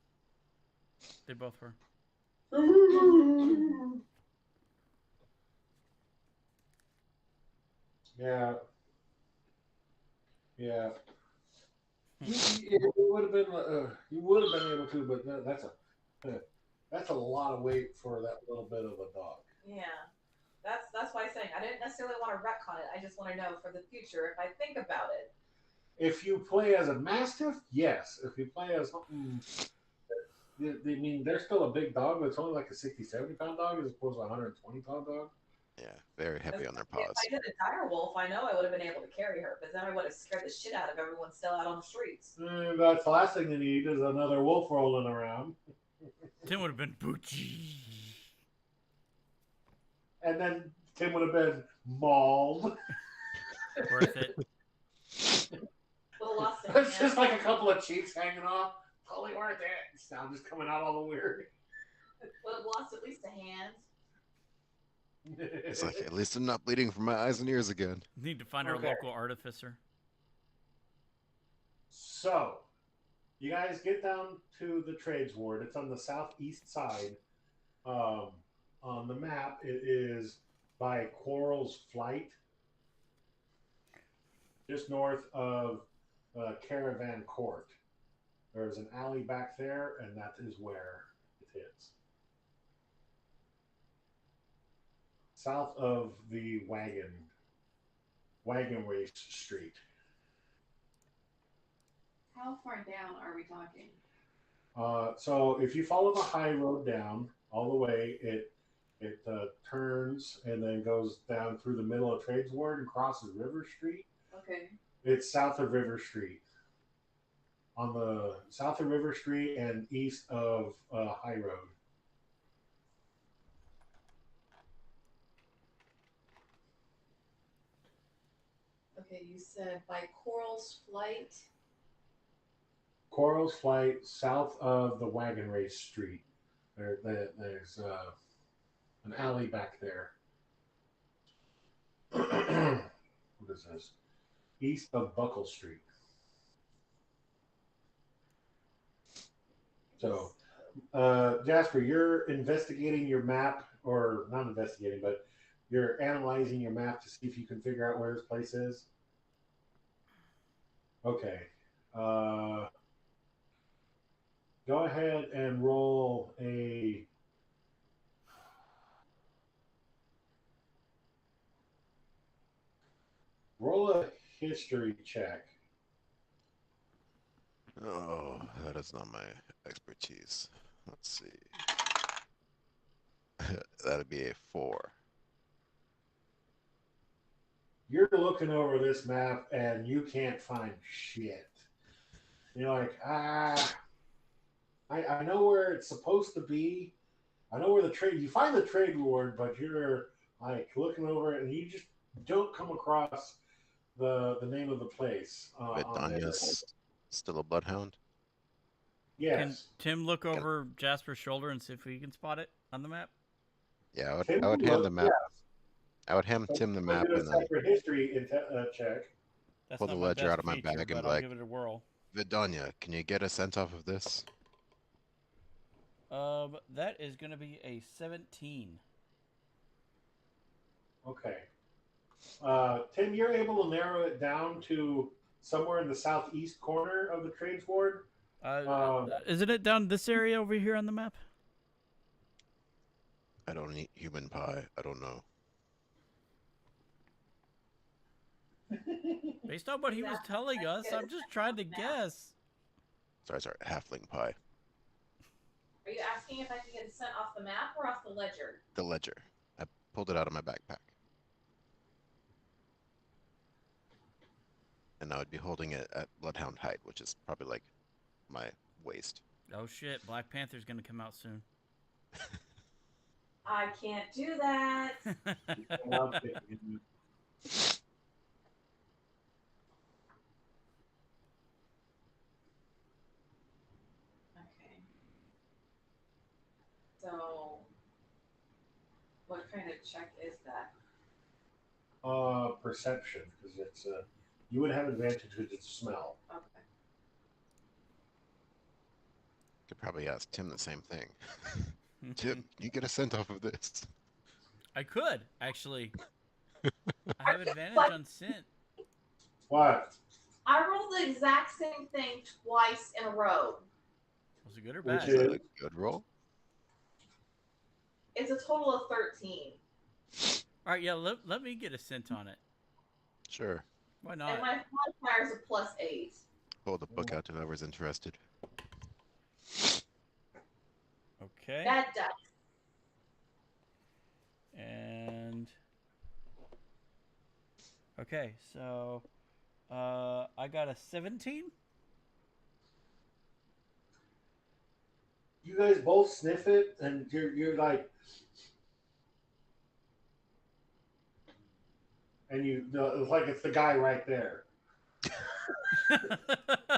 They both were. Yeah. You would have been able to, but that's a lot of weight for that little bit of a dog. Yeah. That's why I'm saying I didn't necessarily want to retcon it. I just want to know for the future if I think about it. If you play as a Mastiff, yes. If you play as something, I mean, they're still a big dog, but it's only like a 60, 70 pound dog as opposed to a 120 pound dog. Yeah, very heavy on their If paws. I did a dire wolf, I know I would have been able to carry her, but then I would have scared the shit out of everyone still out on the streets. That's the last thing they need is another wolf rolling around. Tim would have been Poochie. and then Tim would have been mauled. Worth it. Well, lost a It's hand. just like a couple of cheeks hanging off. Totally worth it. Sound just coming out all the weird. Would have lost at least a hand. It's like, at least I'm not bleeding from my eyes and ears again. Need to find our Okay. local artificer. So, you guys get down to the trades ward. It's on the southeast side. On the map, it is by Quarrel's Flight, just north of Caravan Court. There's an alley back there, and that is where it is. South of the wagon race street. How far down are we talking? So if you follow the high road down all the way, it turns and then goes down through the middle of Trades Ward and crosses River Street. Okay. It's south of River Street. On the south of River Street and east of High Road. Okay, you said by Coral's Flight. Coral's Flight, south of the Wagon Race Street. There's an alley back there. What is this? East of Buckle Street. So, Jasper, you're investigating your map, or not investigating, but you're analyzing your map to see if you can figure out where this place is. Okay. Go ahead and roll a history check. Oh, that is not my expertise. Let's see. That'd be a 4. You're looking over this map and you can't find shit. You're like, I know where it's supposed to be. I know where the trade. You find the trade ward, but you're like looking over it and you just don't come across the name of the place. Vidania's still a bloodhound? Yes. Can Tim look over Jasper's shoulder and see if he can spot it on the map? Yeah, I Tim would can hand look, the map. I would hand Tim the map do a and then separate history check. That's pull not the my ledger best out of my feature, bag and but be I'll like, give it a whirl. Vidania, can you get a cent off of this? That is going to be a 17. Okay. Tim, you're able to narrow it down to somewhere in the southeast corner of the trades ward. Isn't it down this area over here on the map? I don't eat human pie. I don't know. Based on what he was telling us, I'm just trying to guess. Sorry, halfling pie. Are you asking if I can get it sent off the map or off the ledger? The ledger. I pulled it out of my backpack. And I would be holding it at bloodhound height, which is probably like my waist. Oh shit, Black Panther's going to come out soon. I can't do that. Okay. So, what kind of check is that? Perception, because it's you would have advantage with its smell. Okay. Could probably ask Tim the same thing. Tim, you get a cent off of this. I could, actually. I have advantage What? on scent. What? I rolled the exact same thing twice in a row. Was it good or Which bad? Is that a good roll? It's a total of 13. All right, yeah, let me get a scent on it. Sure. Why And not? my modifier is a +8. Hold the book out to whoever's interested. Okay. Bad dice. And okay, so I got a 17. You guys both sniff it, and you're like, and it's like it's the guy right there.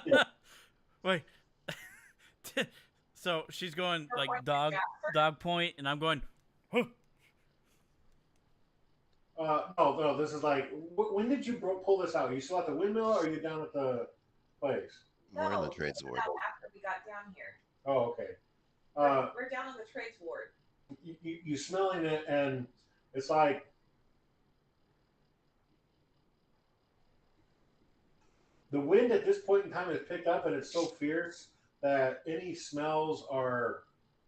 Yeah. Wait. So she's going like dog point, and I'm going. Huh. No, this is like, when did you pull this out? Are you still at the windmill, or are you down at the place? We're in the No, trades ward. after we got down here. Oh, okay. We're down in the trades ward. You smelling it, and it's like the wind at this point in time has picked up, and it's so fierce that any smells are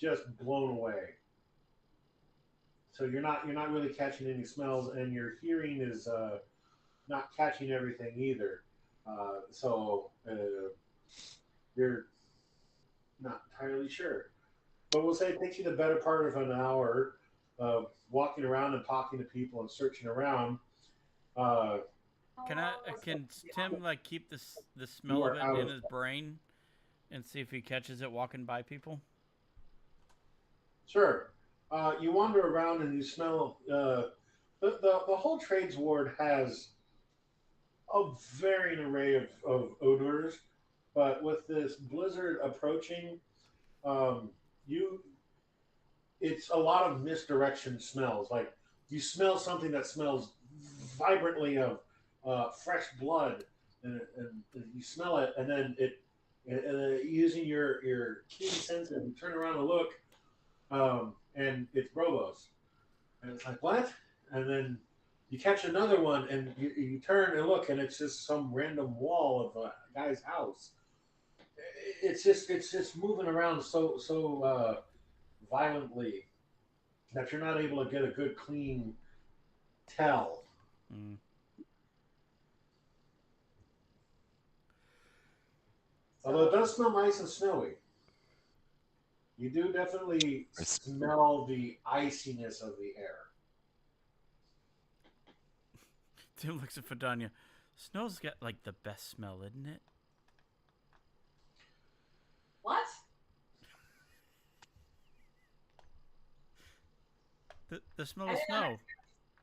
just blown away. So you're not really catching any smells, and your hearing is not catching everything either. So you're not entirely sure. But we'll say it takes you the better part of an hour of walking around and talking to people and searching around. Uh, Can Tim like keep the You smell are of out it in of- his brain, and see if he catches it walking by people? Sure. You wander around and you smell. The whole trades ward has a varying array of odors, but with this blizzard approaching, um, you it's a lot of misdirection smells. Like you smell something that smells vibrantly of fresh blood, and you smell it, and then using your keen senses, you turn around and look, and it's Brobos, and it's like what? And then you catch another one, and you turn and look, and it's just some random wall of a guy's house. It's just moving around so violently that you're not able to get a good clean tell. Mm. Although it does smell nice and snowy. You do definitely smell the iciness of the air. Tim looks at Fedania. Snow's got like the best smell, isn't it? What? The smell I of did not snow.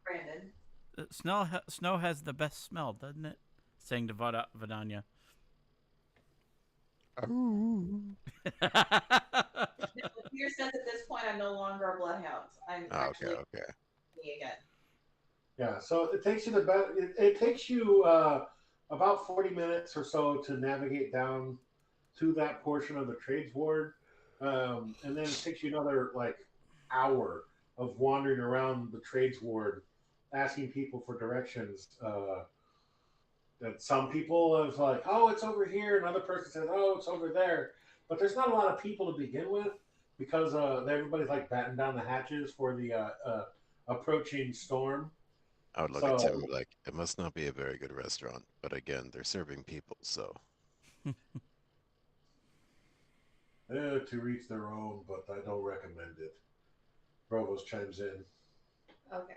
experience Brandon. Snow has the best smell, doesn't it? Saying to Vidania. Your sense at this point, I'm no longer a bloodhound. I'm actually Okay. me again. Yeah, so it takes you it takes you about 40 minutes or so to navigate down to that portion of the trades ward, and then it takes you another like hour of wandering around the trades ward, asking people for directions. That some people have like, oh, it's over here. Another person says, oh, it's over there. But there's not a lot of people to begin with because everybody's like batting down the hatches for the approaching storm. I would look at Tim like, it must not be a very good restaurant, but again, they're serving people, so. To each their own, but I don't recommend it. Provost chimes in. Okay.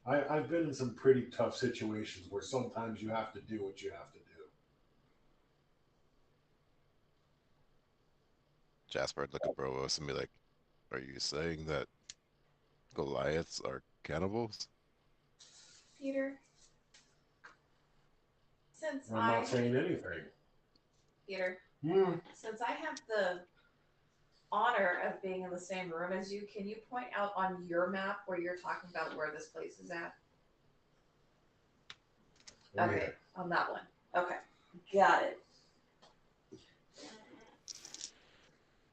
I've been in some pretty tough situations where sometimes you have to do what you have to do. Jasper would look at Brovos and be like, are you saying that Goliaths are cannibals? Peter, since I'm not saying anything. Peter, Hmm. since I have the honor of being in the same room as you, can you point out on your map where you're talking about where this place is at? Okay, on that one. Okay, got it.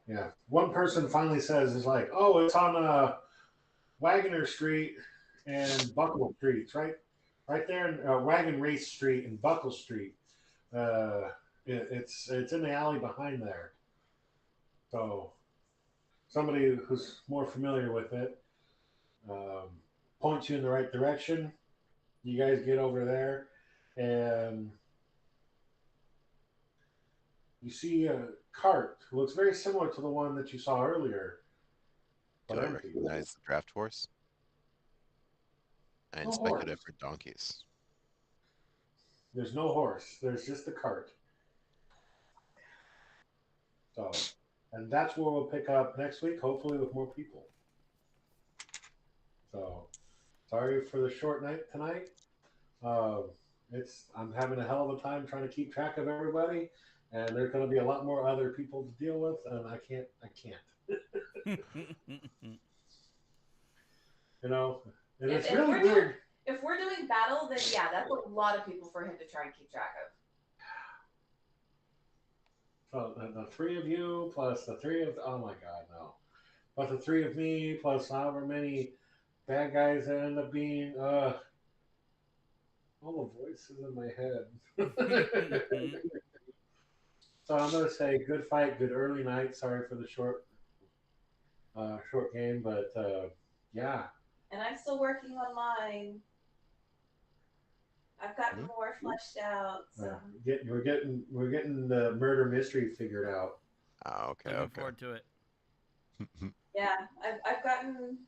Yeah. One person finally says, is like, oh, it's on Wagoner Street and Buckle Street, right? Right there in Wagon Race Street and Buckle Street. It's in the alley behind there. So somebody who's more familiar with it points you in the right direction. You guys get over there, and you see a cart. It looks very similar to the one that you saw earlier. Do I recognize the draft horse? I inspected it for donkeys. There's no horse. There's just the cart. So, and that's where we'll pick up next week, hopefully with more people. So, sorry for the short night tonight. I'm having a hell of a time trying to keep track of everybody, and there's going to be a lot more other people to deal with, and I can't. You know, and it's really weird. If we're doing battle, then yeah, that's a lot of people for him to try and keep track of. So the three of you plus the three of oh my god no, but the three of me plus however many bad guys that end up being all the voices in my head. So I'm gonna say good fight, good early night. Sorry for the short game, but yeah. And I'm still working on mine. I've gotten more fleshed out. So. We're getting the murder mystery figured out. Oh, okay. Looking Okay. forward to it. Yeah, I've gotten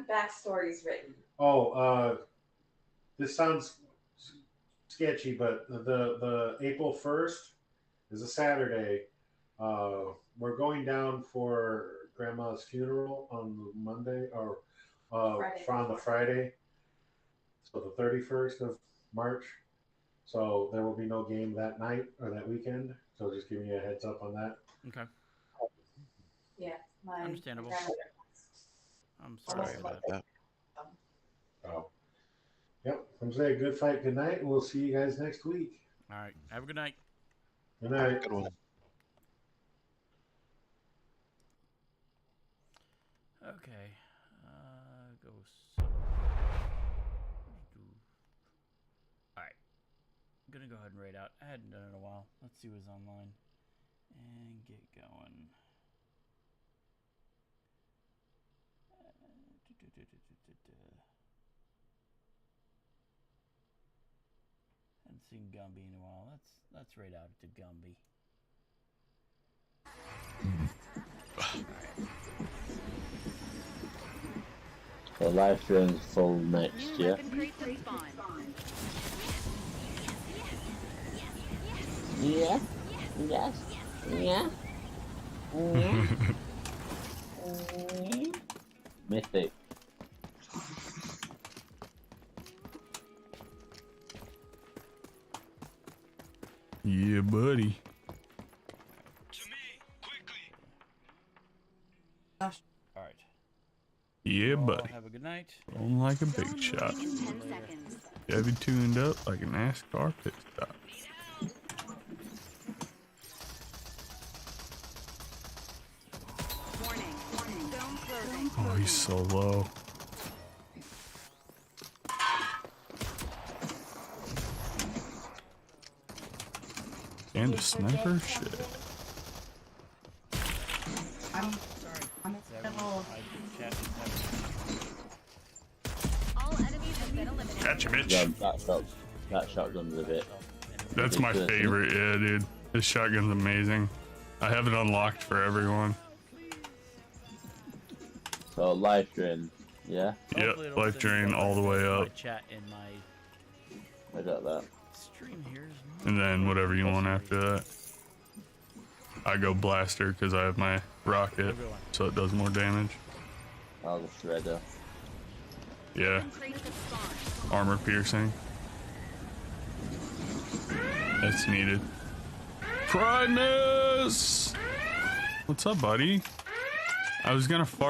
backstories written. Oh, this sounds sketchy, but the April 1st is a Saturday. We're going down for Grandma's funeral on the Monday or on the Friday. So the 31st of March. So there will be no game that night or that weekend. So just giving you a heads up on that. Okay. Yeah, understandable. I'm sorry about that. Oh. Yep. I'm saying good fight, good night, and we'll see you guys next week. All right. Have a good night. Good night. Good one. Okay. Go. All right. I'm gonna go ahead and raid out. I hadn't done it in a while. Let's see what's online and get going. Hadn't seen Gumby in a while. Let's raid out to Gumby. The live stream's full next year. Yeah. Yes. Yeah. Mythic. Yeah, buddy. All right. Yeah, buddy. Have a good night. Going like a big shot. Chevy tuned up like a NASCAR pit stop. Oh, he's so low. And a sniper? Shit. Gotcha, bitch. Yeah, that shotgun's a bit. That's my favorite, yeah, dude. This shotgun's amazing. I have it unlocked for everyone. So live stream, yeah? Yep, life drain all the way up. Chat in my I got that. stream here. And then whatever you want after that. I go blaster because I have my rocket, so it does more damage. I'll just shredder. Yeah. Armor piercing. That's needed. Primus! What's up, buddy? I was gonna fart.